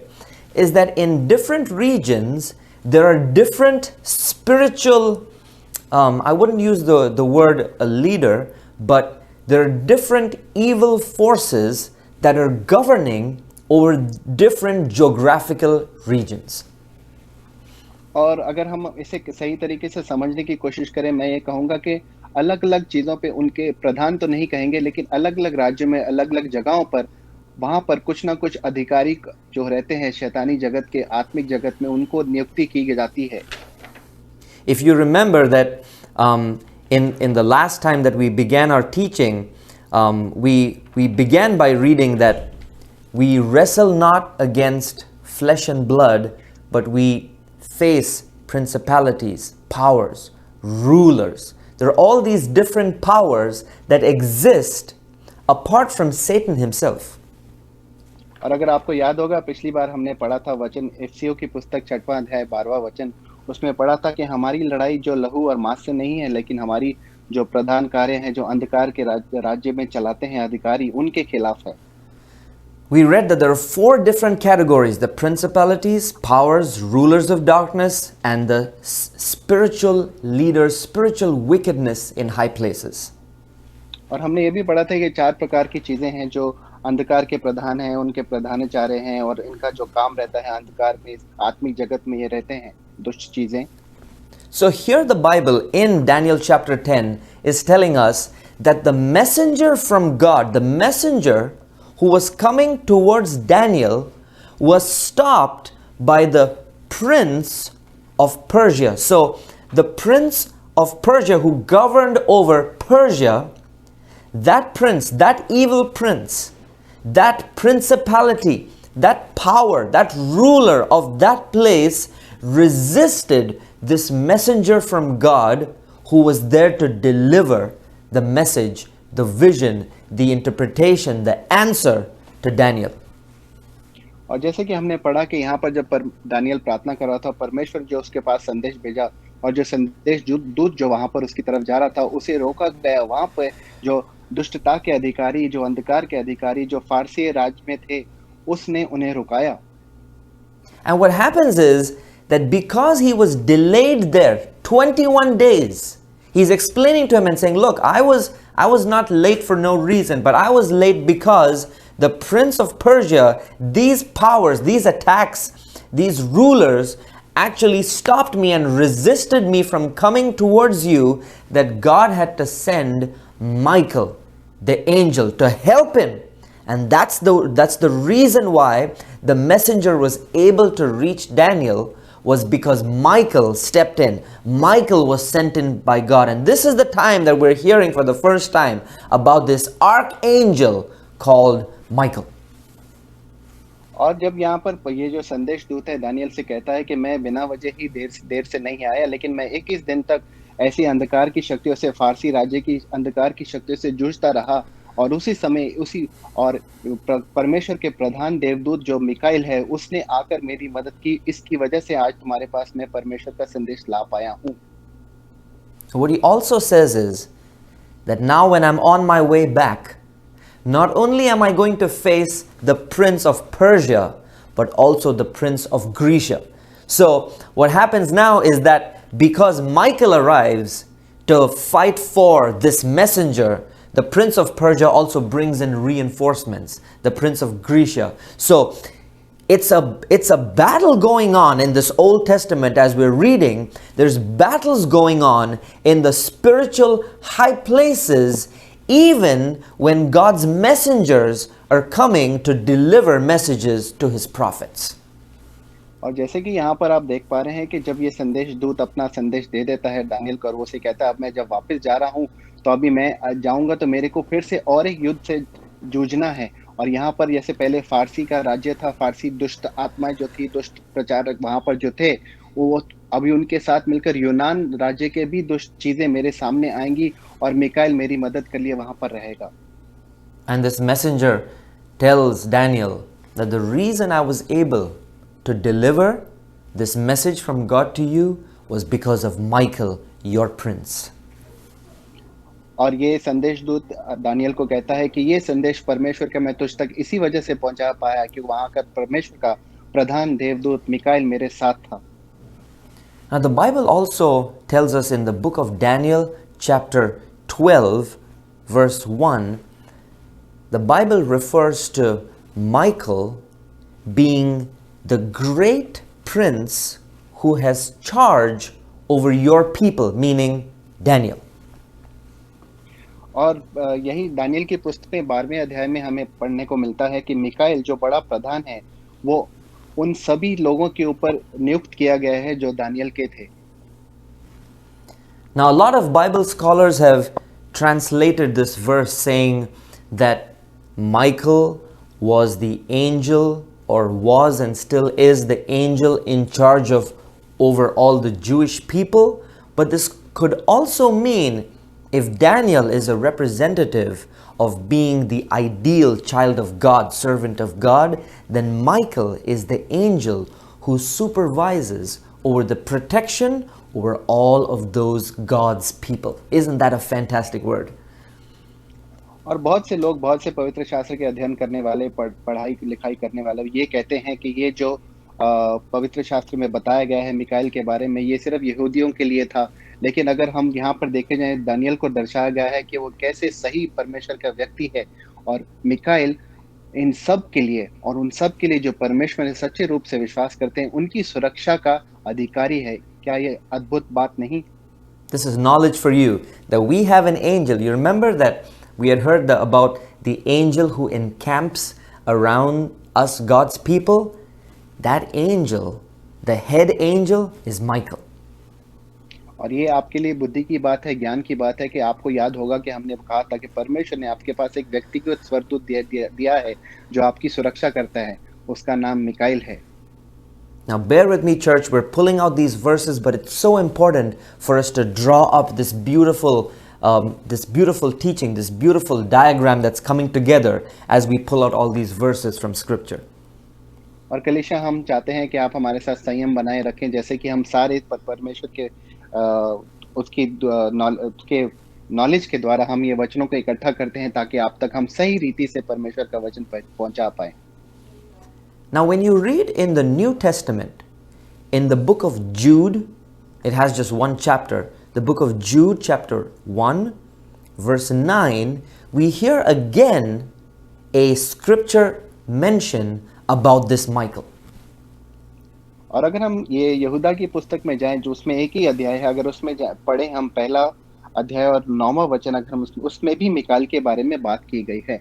is that in different regions there are different spiritual, I wouldn't use the word a leader, but there are different evil forces that are governing over different geographical regions. और अगर हम इसे सही तरीके से समझने की कोशिश करें, मैं ये कहूँगा कि अलग-अलग चीज़ों पे उनके प्रधान तो नहीं कहेंगे, लेकिन अलग-अलग राज्यों में, अलग-अलग जगहों पर, वहाँ पर कुछ ना कुछ अधिकारी जो रहते हैं शैतानी जगत के, आत्मिक जगत में, उनको नियुक्ति की जाती है। If you remember that in the last time that we began our teaching, we began by reading that we wrestle not against flesh and blood, but we face principalities, powers, rulers. There are all these different powers that exist apart from Satan himself. और अगर आपको याद होगा, पिछली बार हमने पढ़ा था वचन, एफसीओ की पुस्तक 6वां अध्याय 12वां वचन, उसमें पढ़ा था कि हमारी लड़ाई जो लहू और मांस से नहीं है, लेकिन हमारी जो प्रधान कार्य हैं, जो अंधकार के राज्य में चलाते हैं अधिकारी, उनके खिलाफ है। We read that there are 4 different categories: the principalities, powers, rulers of darkness, and the spiritual leaders, spiritual wickedness in high places. और हमने ये भी पढ़ा था कि 4 प्रकार की चीजें हैं, जो अंधकार के प्रधान हैं, उनके प्रधानाचार्य हैं, और इनका जो काम रहता है अंधकार में, आत्मिक जगत में ये रहते हैं दुष्ट चीजें। So here the Bible in Daniel chapter 10 is telling us that the messenger from God, the messenger who was coming towards Daniel, was stopped by the prince of Persia. So the prince of Persia who governed over Persia, that prince, that evil prince, that principality, that power, that ruler of that place resisted this messenger from God who was there to deliver the message, the vision, the interpretation, the answer to Daniel. और जैसे कि हमने पढ़ा कि यहाँ पर जब Daniel प्रार्थना कर रहा था, परमेश्वर जो उसके पास संदेश भेजा, और जो संदेश दूत जो वहां पर उसकी तरफ जा रहा था, उसे रोका गया। वहां पर जो दुष्टता के अधिकारी, जो अंधकार के अधिकारी, जो फारसी राज्य में थे, उसने उन्हें रुकाया। And what happens is that because he was delayed there 21 days, he's explaining to him and saying, look, I was not late for no reason, but I was late because the prince of Persia, these powers, these attacks, these rulers actually stopped me and resisted me from coming towards you, that God had to send Michael, the angel, to help him. And that's the reason why the messenger was able to reach Daniel, was because Michael stepped in. Michael was sent in by God. And this is the time that we're hearing for the first time about this archangel called Michael. और जब यहाँ पर ये जो संदेश दूत है Daniel से कहता है कि मैं बिना वजह ही देर से नहीं आया, लेकिन मैं 21 दिन तक ऐसी अंधकार की शक्तियों से, फारसी राज्य की अंधकार की शक्तियों से जूझता रहा, और उसी समय परमेश्वर के प्रधान देवदूत जो मिकाइल है, उसने आकर मेरी मदद की। इसकी वजह से आज तुम्हारे पास मैं परमेश्वर का संदेश ला पाया हूँ। What he also says is that now when I'm on my way back, not only am I going to face the prince of Persia, but also the prince of Grecia. So what happens now is that because Michael arrives to fight for this messenger, the prince of Persia also brings in reinforcements, the prince of Grecia. So it's a battle going on in this Old Testament. As we're reading, there's battles going on in the spiritual high places, even when God's messengers are coming to deliver messages to his prophets. और जैसे कि यहाँ पर आप देख पा रहे हैं कि जब ये संदेश दूत अपना संदेश दे देता है दानियल को, और वो से कहता है अब मैं जब वापस जा रहा हूँ, तो अभी मैं जाऊंगा तो मेरे को फिर से और एक युद्ध से जूझना है। और यहाँ पर जैसे पहले फारसी का राज्य था, फारसी दुष्ट आत्माएं जो थी, दुष्ट प्रचारक वहां पर जो थे, वो अभी उनके साथ मिलकर यूनान राज्य के भी दुष्ट चीजें मेरे सामने आएंगी, और मिकाइल मेरी मदद के लिए वहां पर रहेगा। And this messenger tells Daniel that the reason I was able to deliver this message from God to you was because of Michael, your prince. और ये संदेश दूत दानियल को कहता है कि ये संदेश परमेश्वर का मैं तुझ तक इसी वजह से पहुंचा पाया कि वहां का परमेश्वर का प्रधान देवदूत मिकाइल मेरे साथ था। Now the Bible also tells us in the book of Daniel chapter 12 verse 1, the Bible refers to Michael being the great prince who has charge over your people, meaning Daniel. और यही दानियल की पुस्तक में 12वें अध्याय में हमें पढ़ने को मिलता है कि मिकाइल जो बड़ा प्रधान है, वो उन सभी लोगों के ऊपर नियुक्त किया गया है जो दानियल के थे। Now a lot of Bible scholars have translated this verse saying that Michael was the angel, or was and still is the angel in charge of over all the Jewish people. But this could also mean, if Daniel is a representative of being the ideal child of God, servant of God, then Michael is the angel who supervises over the protection over all of those God's people. Isn't that a fantastic word? और बहुत से लोग, बहुत से पवित्र शास्त्र के अध्ययन करने वाले, पढ़ाई लिखाई करने वाले ये कहते हैं कि ये जो पवित्र शास्त्र में बताया गया है मिकाइल के बारे में, ये सिर्फ यहूदियों के लिए था। लेकिन अगर हम यहाँ पर देखे जाए, दानियल को दर्शाया गया है कि वो कैसे सही परमेश्वर का व्यक्ति है, और मिकाइल इन सब के लिए, और उन सब के लिए जो परमेश्वर में सच्चे रूप से विश्वास करते हैं, उनकी सुरक्षा का अधिकारी है। क्या ये अद्भुत बात नहीं? This is knowledge for you that we have an angel. You remember that we had heard about the angel who encamps around us, God's people? That angel, the head angel, is Michael. और ये आपके लिए बुद्धि की बात है, ज्ञान की बात है कि आपको याद होगा कि हमने कहा था कि परमेश्वर ने आपके पास एक व्यक्तिगत स्वर्गदूत दिया है जो आपकी सुरक्षा करता है। उसका नाम मिकाइल है। Now bear with me, church, we're pulling out these verses, but it's so important for us to draw up this beautiful teaching, this beautiful diagram that's coming together as we pull out all these verses from Scripture. और कलीसिया, हम चाहते हैं कि आप हमारे साथ संयम बनाए रखें, जैसे कि हम सारे परमेश्वर के उसके नॉलेज के द्वारा हम ये वचनों को इकट्ठा करते हैं ताकि आप तक हम सही रीति से परमेश्वर का वचन पहुंचा पाए। Now when you read in the New Testament, in the book of Jude, it has just one chapter. The book of Jude, chapter 1, verse 9, we hear again a scripture mention about this Michael. और अगर हम ये यहूदा की पुस्तक में जाएं, जो उसमें एक ही अध्याय है, अगर उसमें पढ़े हम पहला अध्याय और 9वां वचन, अगर हम उसमें भी मिकाइल के बारे में बात की गई है।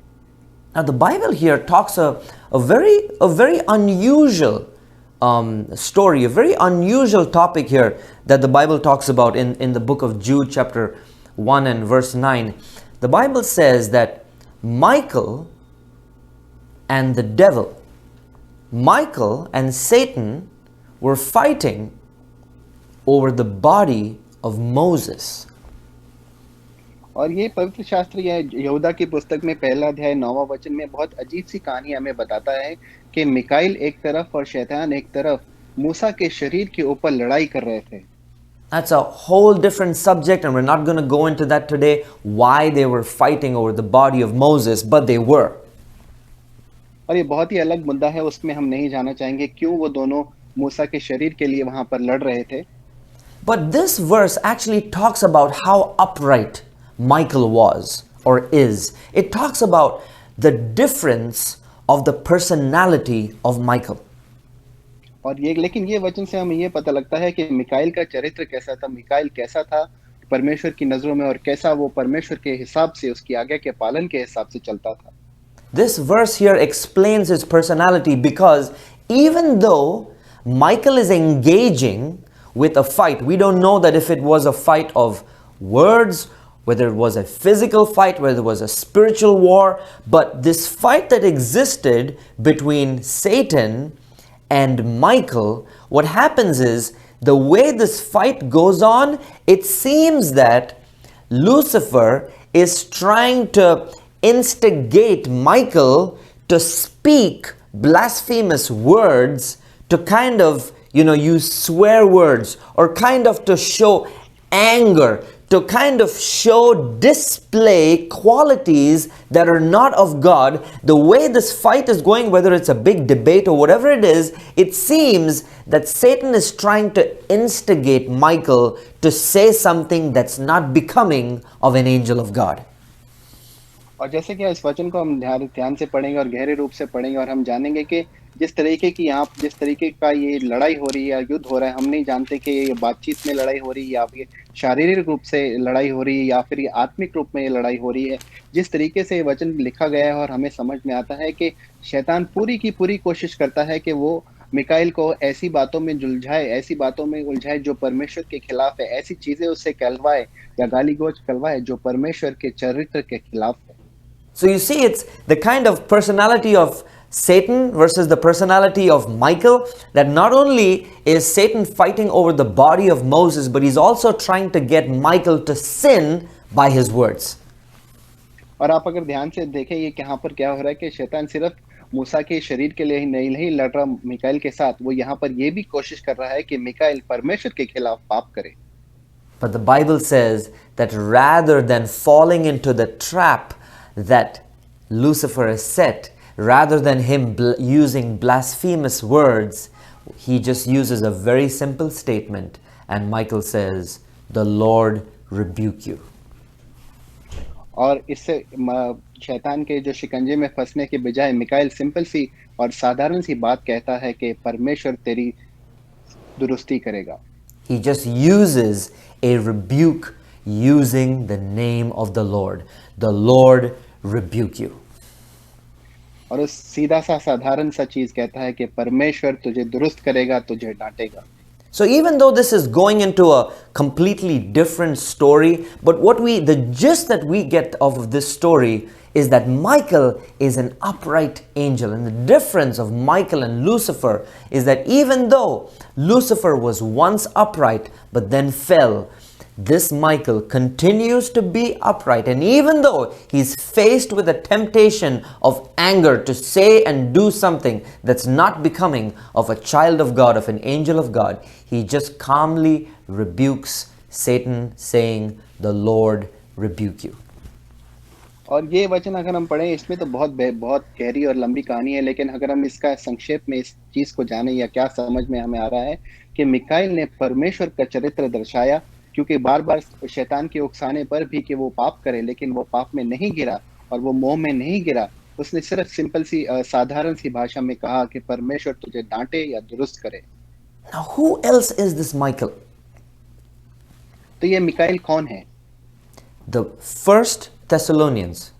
Now the Bible here talks a very unusual story, a very unusual topic here that the Bible talks about in the book of Jude, chapter 1 and verse 9. The Bible says that Michael and the devil, Michael and Satan were fighting over the body of Moses. और ये पवित्र शास्त्र या यहूदा की पुस्तक में पहला अध्याय 9वां वचन में बहुत अजीब सी कहानी हमें बताता है कि मिकाइल एक तरफ और शैतान एक तरफ मूसा के शरीर के ऊपर लड़ाई कर रहे थे। That's a whole different subject, and we're not going to go into that today, why they were fighting over the body of Moses, but they were. और ये बहुत ही अलग मुद्दा है, उसमें हम नहीं जाना चाहेंगे क्यों वो दोनों मूसा के शरीर के लिए वहां पर लड़ रहे थे। But this verse actually talks about how upright Michael was or is. It talks about the difference of the personality of Michael. और ये लेकिन ये वचन से हमें ये पता लगता है कि मिकाइल का चरित्र कैसा था, मिकाइल कैसा था परमेश्वर की नजरों में, और कैसा वो परमेश्वर के हिसाब से, उसकी आज्ञा के पालन के हिसाब से चलता था। This verse here explains his personality because even though Michael is engaging with a fight, we don't know that if it was a fight of words, whether it was a physical fight, whether it was a spiritual war, but this fight that existed between Satan and Michael, what happens is, the way this fight goes on, it seems that Lucifer is trying to instigate Michael to speak blasphemous words, to kind of, use swear words, or kind of to show anger, to kind of display qualities that are not of God. The way this fight is going, whether it's a big debate or whatever it is, it seems that Satan is trying to instigate Michael to say something that's not becoming of an angel of God. और जैसे कि इस वचन को हम ध्यान से पढ़ेंगे और गहरे रूप से पढ़ेंगे, और हम जानेंगे कि जिस तरीके का ये लड़ाई हो रही है या युद्ध हो रहा है, हम नहीं जानते कि ये बातचीत में लड़ाई हो रही है या फिर शारीरिक रूप से लड़ाई हो रही है या फिर ये आत्मिक रूप में ये लड़ाई हो रही है। जिस तरीके से ये वचन लिखा गया है और हमें समझ में आता है कि शैतान पूरी की पूरी कोशिश करता है कि वो मिकाइल को ऐसी बातों में उलझाए जो परमेश्वर के खिलाफ है, ऐसी चीजें उससे कहलवाए या गाली गलौज करवाए जो परमेश्वर के चरित्र के खिलाफ है। So you see, it's the kind of personality of Satan versus the personality of Michael, that not only is Satan fighting over the body of Moses, but he's also trying to get Michael to sin by his words. और आप अगर ध्यान से देखें, ये यहाँ पर क्या हो रहा है कि शैतान सिर्फ मूसा के शरीर के लिए ही नहीं लड़ रहा मिकाइल के साथ, वो यहाँ पर ये भी कोशिश कर रहा है कि मिकाइल परमेश्वर के खिलाफ पाप करे। But the Bible says that rather than falling into the trap that Lucifer has set, rather than him using blasphemous words, he just uses a very simple statement, and Michael says, "The Lord rebuke you." और इससे शैतान के जो शिकंजे में फंसने के बजाय Mikail simple सी और साधारण सी बात कहता है कि परमेश्वर तेरी दुरुस्ती करेगा। He just uses a rebuke using the name of the Lord. The Lord rebuke you. और उस सीधा सा साधारण सा चीज कहता है कि परमेश्वर तुझे दुरुस्त करेगा, तुझे डांटेगा। So even though this is going into a completely different story, but the gist that we get of this story is that Michael is an upright angel. And the difference of Michael and Lucifer is that even though Lucifer was once upright but then fell, this Michael continues to be upright, and even though he's faced with a temptation of anger to say and do something that's not becoming of a child of God, of an angel of God, he just calmly rebukes Satan, saying, "The Lord rebuke you." और ये वचन अगर हम पढ़ें, इसमें तो बहुत गहरी और लंबी कहानी है, लेकिन अगर हम इसका संक्षेप में इस चीज को जाने या क्या समझ में हमें आ रहा है कि मिकाइल ने परमेश्वर का चरित्र दर्शाया, क्योंकि बार बार शैतान के उकसाने पर भी कि वो पाप करे, लेकिन वो पाप में नहीं गिरा और वो मोह में नहीं गिरा। उसने सिर्फ सिंपल सी साधारण सी भाषा में कहा कि परमेश्वर तुझे डांटे या दुरुस्त करे। Now, who else is this Michael? तो ये मिकाइल कौन है? The First Thessalonians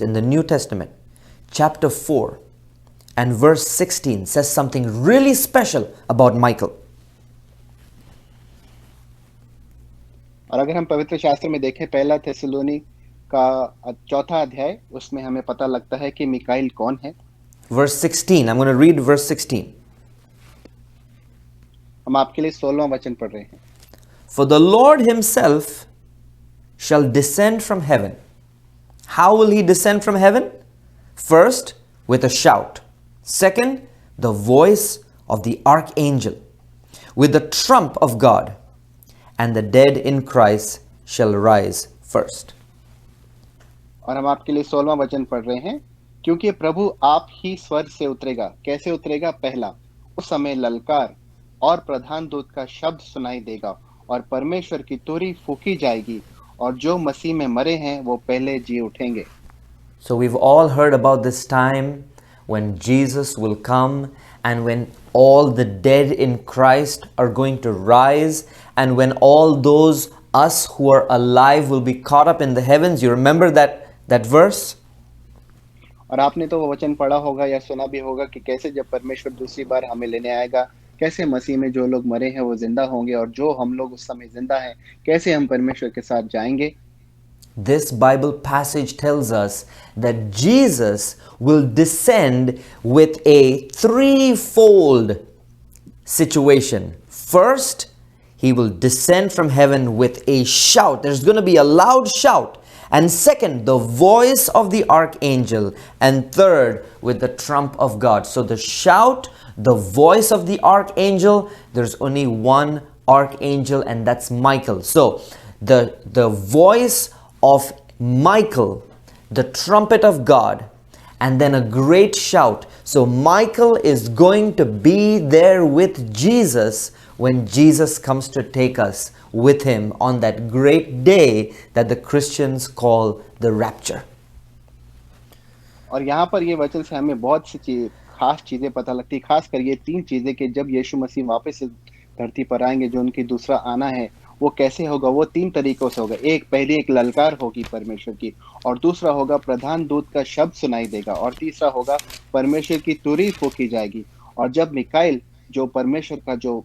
in the New Testament, chapter 4 and verse 16 says something really special about Michael. और अगर हम पवित्र शास्त्र में देखें, पहला थिस्सलुनी का चौथा अध्याय, उसमें हमें पता लगता है कि मिकाइल कौन है। Verse 16, I'm going to read verse 16. हम आपके लिए 16वां वचन पढ़ रहे हैं। For the Lord himself shall descend from heaven. How will he descend from heaven? First, with a shout. Second, the voice of the archangel, with the trump of God, and the dead in Christ shall rise first. और हम आपके लिए 16वां वचन पढ़ रहे हैं। क्योंकि प्रभु आप ही स्वर्ग से उतरेगा। कैसे उतरेगा? पहला, उस समय ललकार और प्रधान दूत का शब्द सुनाई देगा और परमेश्वर की तुरही फूंकी जाएगी, और जो मसीह में मरे हैं वो पहले जी उठेंगे। So we've all heard about this time when Jesus will come and when all the dead in Christ are going to rise, and when all those us who are alive will be caught up in the heavens. You remember that verse? और आपने तो वो वचन पढ़ा होगा या सुना भी होगा कि कैसे जब परमेश्वर दूसरी बार हमें लेने आएगा, कैसे मसीह में जो लोग मरे हैं वो जिंदा होंगे, और जो हम लोग उस समय जिंदा हैं, कैसे हम परमेश्वर के साथ जाएंगे। This Bible passage tells us that Jesus will descend with a threefold situation. First, he will descend from heaven with a shout. There's going to be a loud shout. And second, the voice of the archangel. And third, with the trump of God. So the shout, the voice of the archangel, there's only one archangel, and that's Michael. So the voice of Michael, the trumpet of God, and then a great shout. So Michael is going to be there with Jesus when Jesus comes to take us with him on that great day that the Christians call the rapture. और यहाँ पर ये वचन से हमें बहुत सी खास चीजें पता लगती, खास कर ये 3 चीजें कि जब यीशु मसीह वापस धरती पर आएंगे, जो उनकी दूसरा आना है वो कैसे होगा। वो 3 तरीकों से होगा। पहली एक ललकार होगी परमेश्वर की, और दूसरा होगा प्रधान दूत का शब्द सुनाई देगा, और तीसरा होगा परमेश्वर की तुरही फूंकी जाएगी। और जब मिकाइल जो परमेश्वर का जो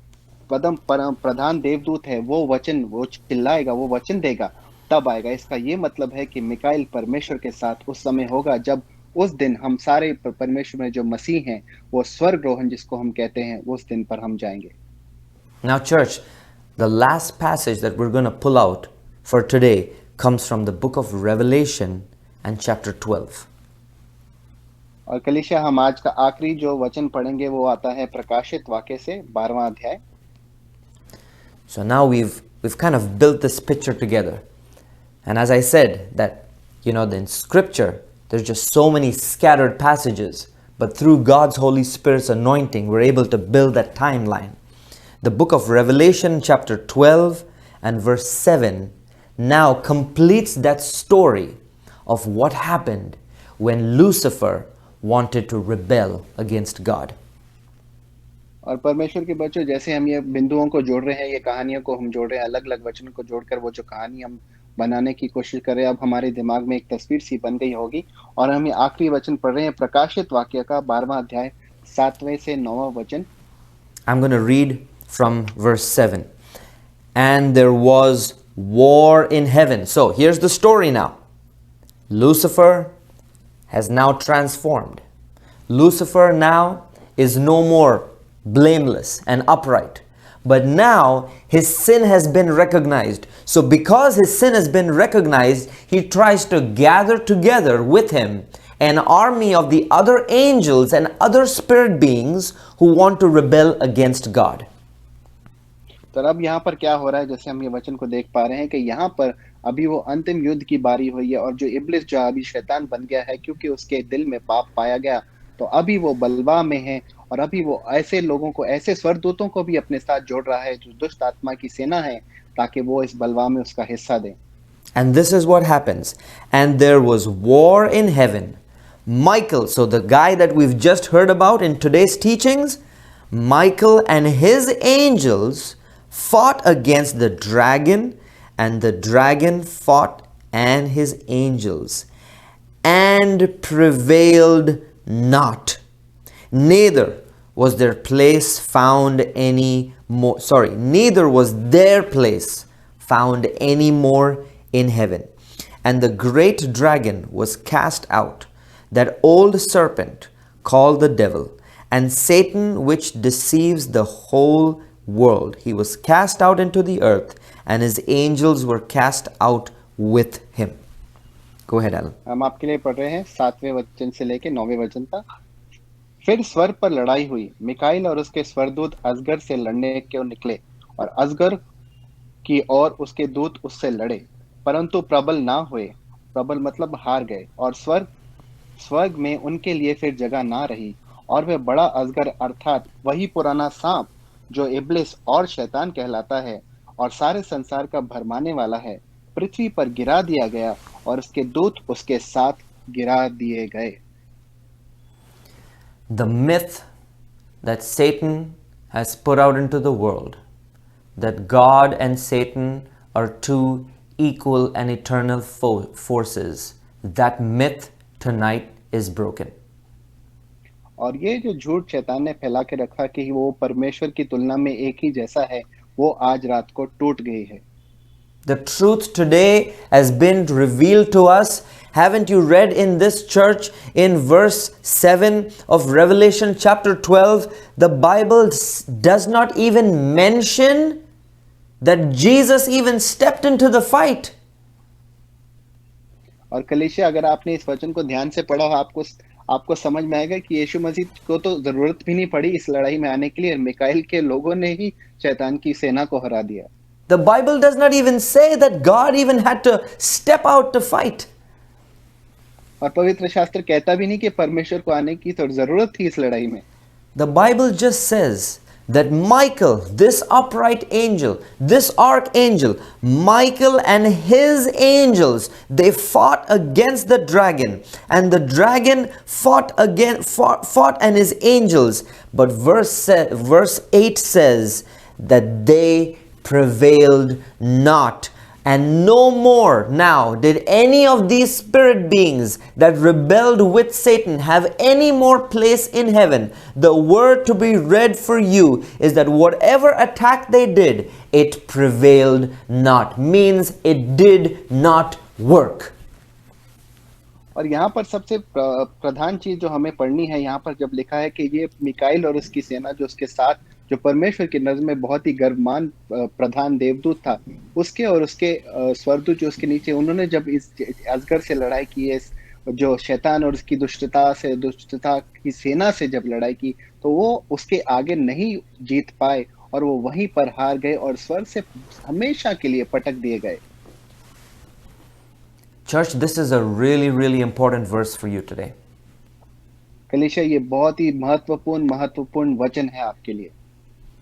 प्रधान देवदूत है वो चिल्लाएगा, वो वचन देगा, तब आएगा। इसका ये मतलब है कि मिकाइल परमेश्वर के साथ उस समय होगा जब उस दिन हम सारे परमेश्वर में जो मसीह हैं वो स्वर्गरोहण जिसको हम कहते हैं, उस दिन पर हम जाएंगे। Now church, the last passage that we're going to pull out for today comes from the book of Revelation and chapter 12. और कलीसिया, हम आज का आखिरी जो वचन पढ़ेंगे वो आता है प्रकाशित वाक्य से 12वां अध्याय। So now we've kind of built this picture together. And as I said that, in scripture, there's just so many scattered passages, but through God's Holy Spirit's anointing, we're able to build that timeline. The book of Revelation chapter 12 and verse 7 now completes that story of what happened when Lucifer wanted to rebel against God. और परमेश्वर के बच्चों, जैसे हम ये बिंदुओं को जोड़ रहे हैं, ये कहानियों को हम जोड़ रहे हैं, अलग-अलग वचनों को जोड़कर वो जो कहानी हम बनाने की कोशिश कर रहे हैं, अब हमारे दिमाग में एक तस्वीर सी बन गई होगी। और हम ये आखिरी वचन पढ़ रहे हैं प्रकाशित वाक्य का 12वां अध्याय 7वें से 9वां वचन। I'm going to read from verse 7. And there was war in heaven. So here's the story now. Lucifer has now transformed. Lucifer now is no more blameless and upright. But now his sin has been recognized. So because his sin has been recognized, he tries to gather together with him an army of the other angels and other spirit beings who want to rebel against God. तो अब यहाँ पर क्या हो रहा है, जैसे हम ये वचन को देख पा रहे हैं कि यहाँ पर अभी वो अंतिम युद्ध की बारी हुई है, और जो इब्लिस जो अभी शैतान बन गया है क्योंकि उसके दिल में पाप पाया गया, तो अभी वो बलवा में है। और अभी वो ऐसे लोगों को, ऐसे स्वर्गदूतों को भी अपने साथ जोड़ रहा है जो दुष्ट आत्मा की सेना है, ताकि वो इस बलवा में उसका हिस्सा दें। And this is what happens. And there was war in heaven. Michael, so the guy that we've just heard about in today's teachings, Michael and his angels fought against the dragon, and the dragon fought and his angels, and prevailed not. Neither was their place found any more. Neither was their place found any more in heaven. And the great dragon was cast out, that old serpent called the devil, and Satan, which deceives the whole world. He was cast out into the earth, and his angels were cast out with him. Go ahead, Alan. हम आपके लिए पढ़ रहे हैं 7वें वचन से लेके 9वें वचन तक। फिर स्वर्ग पर लड़ाई हुई, मिकाइल और उसके स्वर्गदूत अजगर से लड़ने को निकले, और अजगर की और उसके दूत उससे लड़े, परंतु प्रबल ना हुए। प्रबल मतलब हार गए। और स्वर्ग में उनके लिए फिर जगह ना रही। और वह बड़ा अजगर अर्थात वही पुराना सांप जो इब्लिस और शैतान कहलाता है और सारे संसार का भरमाने वाला है, पृथ्वी पर गिरा दिया गया, और उसके दूत उसके साथ गिरा दिए गए। The myth that Satan has put out into the world, that God and Satan are two equal and eternal forces, that myth tonight is broken. और ये जो झूठ शैतान ने फैला के रखा कि वो परमेश्वर की तुलना में एक ही जैसा है, वो आज रात को टूट गई है। The truth today has been revealed to us. Haven't you read in this church in verse 7 of Revelation chapter 12? The Bible does not even mention that Jesus even stepped into the fight. और कलीसिया, अगर आपने इस वचन को ध्यान से पढ़ा हो, आपको समझ में आएगा कि यीशु मसीह को तो जरूरत भी नहीं पड़ी इस लड़ाई में आने के लिए। मिकाइल के लोगों ने ही शैतान की सेना को हरा दिया। The Bible does not even say that God even had to step out to fight. और पवित्र शास्त्र कहता भी नहीं कि परमेश्वर को आने की तो जरूरत थी इस लड़ाई में। The Bible just says that Michael, this upright angel, this archangel, Michael and his angels, they fought against the dragon, and the dragon fought and his angels. But verse 8 says that they prevailed not. And no more now did any of these spirit beings that rebelled with Satan have any more place in heaven. The word to be read for you is that whatever attack they did, it prevailed not. Means it did not work. और यहाँ पर सबसे प्रधान चीज जो हमें पढ़नी है, यहाँ पर जब लिखा है कि ये मिकाइल और उसकी सेना जो उसके साथ, जो परमेश्वर की नजर में बहुत ही गर्वमान प्रधान देवदूत था, उसके और उसके स्वर्गदूत जो उसके नीचे, उन्होंने जब इस अजगर से लड़ाई की है, जो शैतान और उसकी दुष्टता की सेना से जब लड़ाई की, तो वो उसके आगे नहीं जीत पाए और वो वहीं पर हार गए और स्वर्ग से हमेशा के लिए पटक दिए गए। Church, this is a really important verse for you today. कलीसिया, ये बहुत ही महत्वपूर्ण वचन है आपके लिए।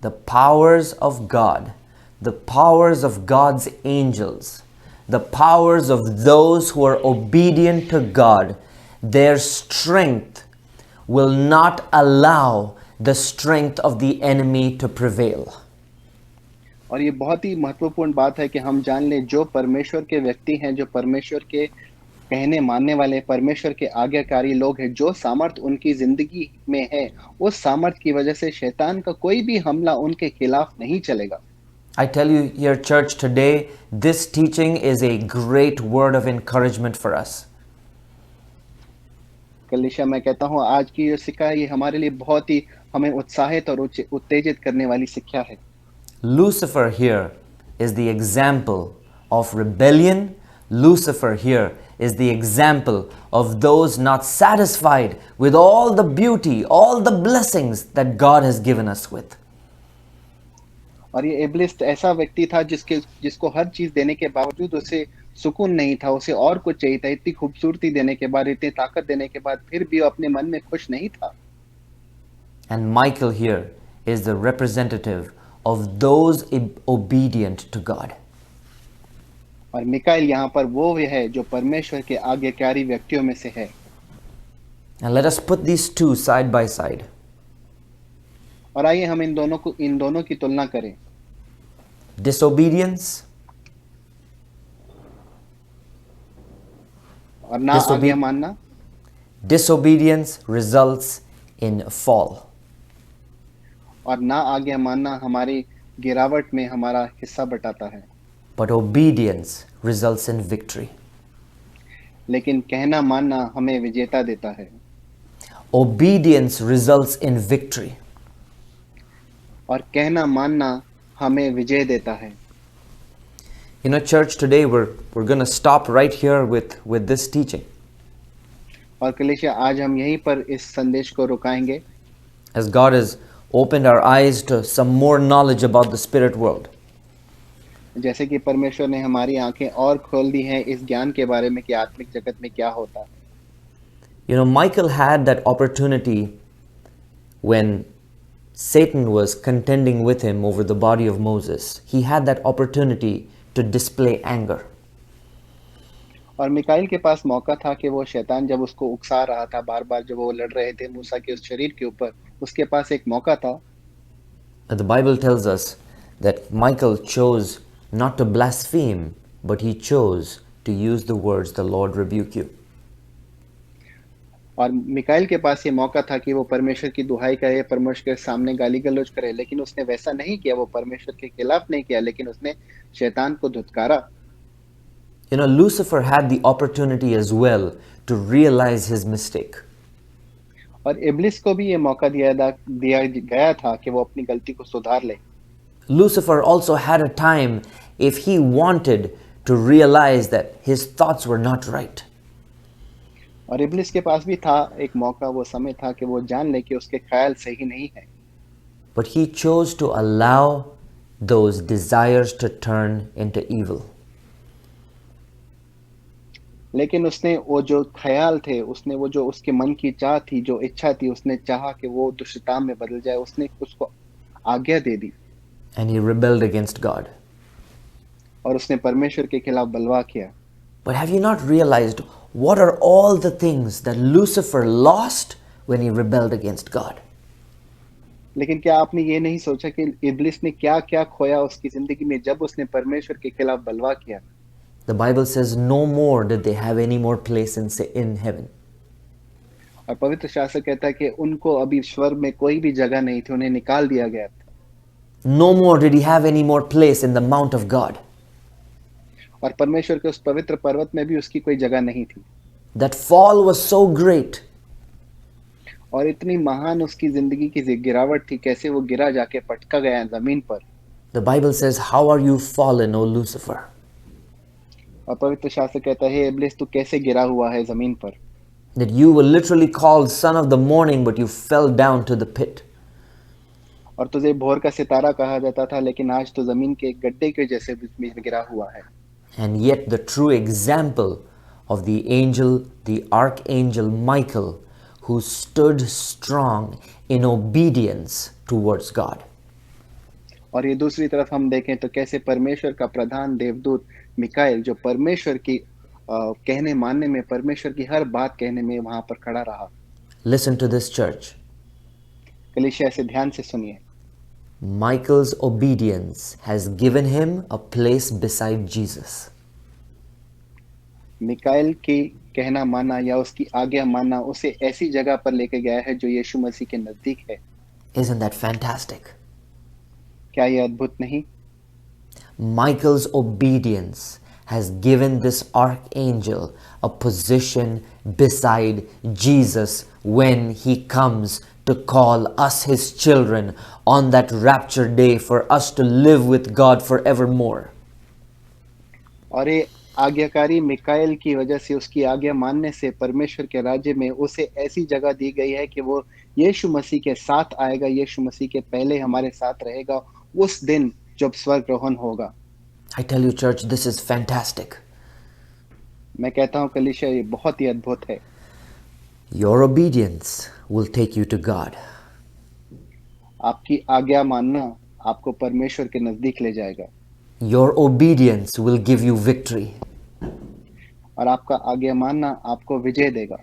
The powers of God, the powers of God's angels, the powers of those who are obedient to God, their strength will not allow the strength of the enemy to prevail. और ये बहुत ही महत्वपूर्ण बात है कि हम जान लें, जो परमेश्वर के व्यक्ति हैं, जो परमेश्वर के कहने मानने वाले, परमेश्वर के आज्ञाकारी लोग हैं, जो सामर्थ्य उनकी ज़िंदगी में है, उस सामर्थ्य की वजह से शैतान का कोई भी हमला उनके खिलाफ नहीं चलेगा। I tell you here, church, today, this teaching is a great word of encouragement for us. कलीसिया, मैं कहता हूँ, आज की जो शिक्षा है, ये हमारे लिए बहुत ही हमें उत्साहित और उत्तेजित करने वाली शिक्षा है। Lucifer here is the example of rebellion. Lucifer here is the example of those not satisfied with all the beauty, all the blessings that God has given us with. और ये इब्लिस ऐसा व्यक्ति था जिसको हर चीज देने के बावजूद उसे सुकून नहीं था, उसे और कुछ चाहिए था। इतनी खूबसूरती देने के बाद, इतनी ताकत देने के बाद, फिर भी वो अपने मन में खुश नहीं था। And Michael here is the representative of those obedient to God. और मिकाएल यहाँ पर वो है जो परमेश्वर के आज्ञाकारी व्यक्तियों में से है। And let us put these two side by side. और आइए हम इन दोनों की तुलना करें। Disobedience, और ना आज्ञा मानना। disobedience results in fall. और ना आज्ञा मानना हमारी गिरावट में हमारा हिस्सा बटाता है। But obedience results in victory. लेकिन कहना मानना हमें विजेता देता है। Obedience results in victory. और कहना मानना हमें विजय देता है। You know, church, today we're going to stop right here with this teaching. और कलीसिया, आज हम यहीं पर इस संदेश को रुकाएंगे। As God has opened our eyes to some more knowledge about the spirit world. जैसे कि परमेश्वर ने हमारी आंखें और खोल दी हैं इस ज्ञान के बारे में कि आत्मिक जगत में क्या होता है। You know, Michael had that opportunity when Satan was contending with him over the body of Moses. He had that opportunity to display anger. और मिकाइल के पास मौका था कि वो शैतान जब उसको उकसा रहा था, बार बार जब वो लड़ रहे थे मूसा के उस शरीर के ऊपर, उसके पास एक मौका था। The Bible tells us that Michael chose not to blaspheme, but he chose to use the words, "The Lord rebuke you." और मिकाइल के पास ये मौका था कि वो परमेश्वर की दुहाई करे, परमेश्वर के सामने गाली गलौज करे, लेकिन उसने वैसा नहीं किया। वो परमेश्वर के खिलाफ नहीं किया, लेकिन उसने शैतान को धुतकारा। You know, Lucifer had the opportunity as well to realize his mistake. और इब्लिस को भी ये मौका दिया गया था कि वो अपनी गलती को सुधार ले। Lucifer also had a time if he wanted to realize that his thoughts were not right. और इब्लिस के पास भी था एक मौका, वो समय था कि वो जान ले कि उसके ख्याल सही नहीं है। But he chose to allow those desires to turn into evil. लेकिन उसने वो जो ख्याल थे, उसने वो जो उसके मन की चाह थी, जो इच्छा थी, उसने चाहा कि वो दुष्टता में बदल जाए। उसने उसको आज्ञा दे दी। And he rebelled against God. और उसने परमेश्वर के खिलाफ बलवा किया। But have you not realized what are all the things that Lucifer lost when he rebelled against God? लेकिन क्या आपने ये नहीं सोचा कि इब्लिस ने क्या क्या खोया उसकी जिंदगी में जब उसने परमेश्वर के खिलाफ बलवा किया? The Bible says no more did they have any more place in heaven. और पवित्र शास्त्र कहता है कि उनको अभी स्वर्ग में कोई भी जगह नहीं थी, उन्हें निकाल दिया गया था। No more did he have any more place in the mount of God. और परमेश्वर के उस पवित्र पर्वत में भी उसकी कोई जगह नहीं थी। That fall was so great. और इतनी महान उसकी जिंदगी की गिरावट थी, कैसे वो गिरा जाके पटका गया जमीन पर। The Bible says, "How are you fallen, O Lucifer?" और पवित्र शास्त्र कहता है, इब्लिस तू कैसे गिरा हुआ है जमीन पर। That you were literally called son of the morning, but you fell down to the pit. और तुझे भोर का सितारा कहा जाता था, लेकिन आज तो जमीन के एक गड्ढे के जैसे बीच में गिरा हुआ है। And yet the true example of the angel, the archangel Michael, who stood strong in obedience towards God. और ये दूसरी तरफ हम देखें तो कैसे परमेश्वर का प्रधान देवदूत मिकाएल, जो परमेश्वर की कहने मानने में, परमेश्वर की हर बात कहने में वहां पर खड़ा रहा। Listen to this, church. कलीसिया इसे ध्यान से सुनिए। Michael's obedience has given him a place beside Jesus. Michael की कहना मानना या उसकी आज्ञा मानना उसे ऐसी जगह पर लेके गया है जो यीशु मसीह के नजदीक है। Isn't that fantastic? क्या ये अद्भुत नहीं? Michael's obedience has given this archangel a position beside Jesus when he comes to call us his children on that rapture day for us to live with God forevermore. और ये आज्ञाकारी Mikael की वजह से, उसकी आज्ञा मानने से परमेश्वर के राज्य में उसे ऐसी जगह दी गई है कि वो यीशु मसीह के साथ आएगा, यीशु मसीह के पहले हमारे साथ रहेगा उस दिन जब स्वर्गारोहण होगा। I tell you, church, this is fantastic. मैं कहता हूँ कलीसिया, ये बहुत ही अद्भुत है। Your obedience will take you to God. आपकी आज्ञा मानना आपको परमेश्वर के नजदीक ले जाएगा Your obedience will give you victory. और आपका आज्ञा मानना आपको विजय देगा।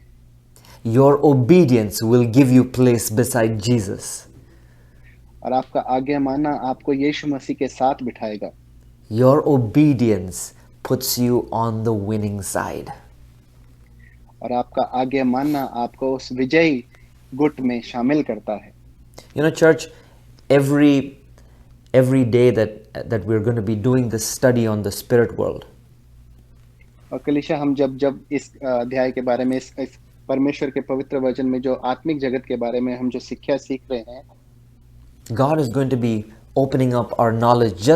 Your obedience will give you place beside Jesus. और आपका आज्ञा मानना आपको यीशु मसीह के साथ बिठाएगा। Your obedience puts you on the winning side. और आपका आज्ञा मानना आपको उस विजयी गुट में शामिल करता है। You know, church, every day that we're going to be doing this study on the spirit world, और कलीसिया, हम जब इस अध्याय के बारे में इस परमेश्वर के पवित्र वचन में जो आत्मिक जगत के बारे में हम जो शिक्षा सीख रहे हैं, God is going to be opening up our knowledge,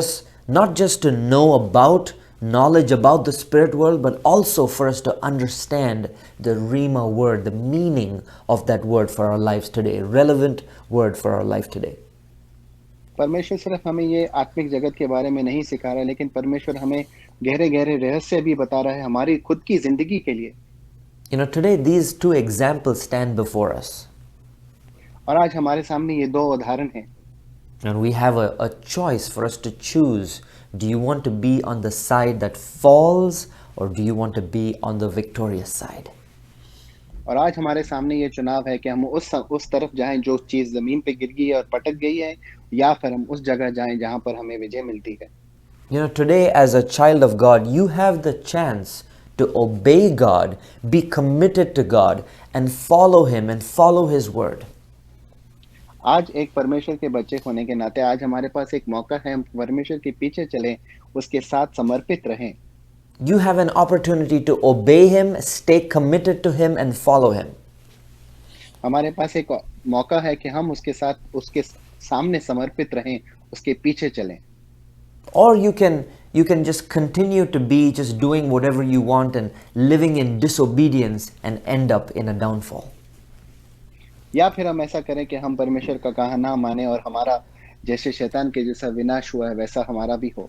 not just to know about knowledge about the spirit world, but also for us to understand the Rhema word, the meaning of that word for our lives today, relevant word for our life today. परमेश्वर सिर्फ हमें ये आत्मिक जगत के बारे में नहीं सिखा रहा, लेकिन परमेश्वर हमें गहरे गहरे रहस्य भी बता रहा है हमारी खुद की जिंदगी के लिए। You know, today these two examples stand before us. और आज हमारे सामने ये दो उदाहरण हैं And we have a choice for us to choose. Do you want to be on the side that falls, or do you want to be on the victorious side? और आज हमारे सामने ये चुनाव है कि हम उस तरफ जाएं जो चीज जमीन पे गिर गई है और पटक गई है, या फिर हम उस जगह जाएं जहां पर हमें विजय मिलती है। You know, today as a child of God, you have the chance to obey God, be committed to God, and follow Him and follow His word. आज एक परमेश्वर के बच्चे होने के नाते आज हमारे पास एक मौका है, हम परमेश्वर के पीछे चलें, उसके साथ समर्पित रहें। You have an opportunity to obey Him, stay committed to Him, and follow Him. हमारे पास एक मौका है कि हम उसके साथ उसके सामने समर्पित रहें, उसके पीछे चलें। Or you can just continue to be just doing whatever you want and living in disobedience and end up in a downfall. या फिर हम ऐसा करें कि हम परमेश्वर का कहा ना माने और हमारा जैसे शैतान के जैसा विनाश हुआ है वैसा हमारा भी हो।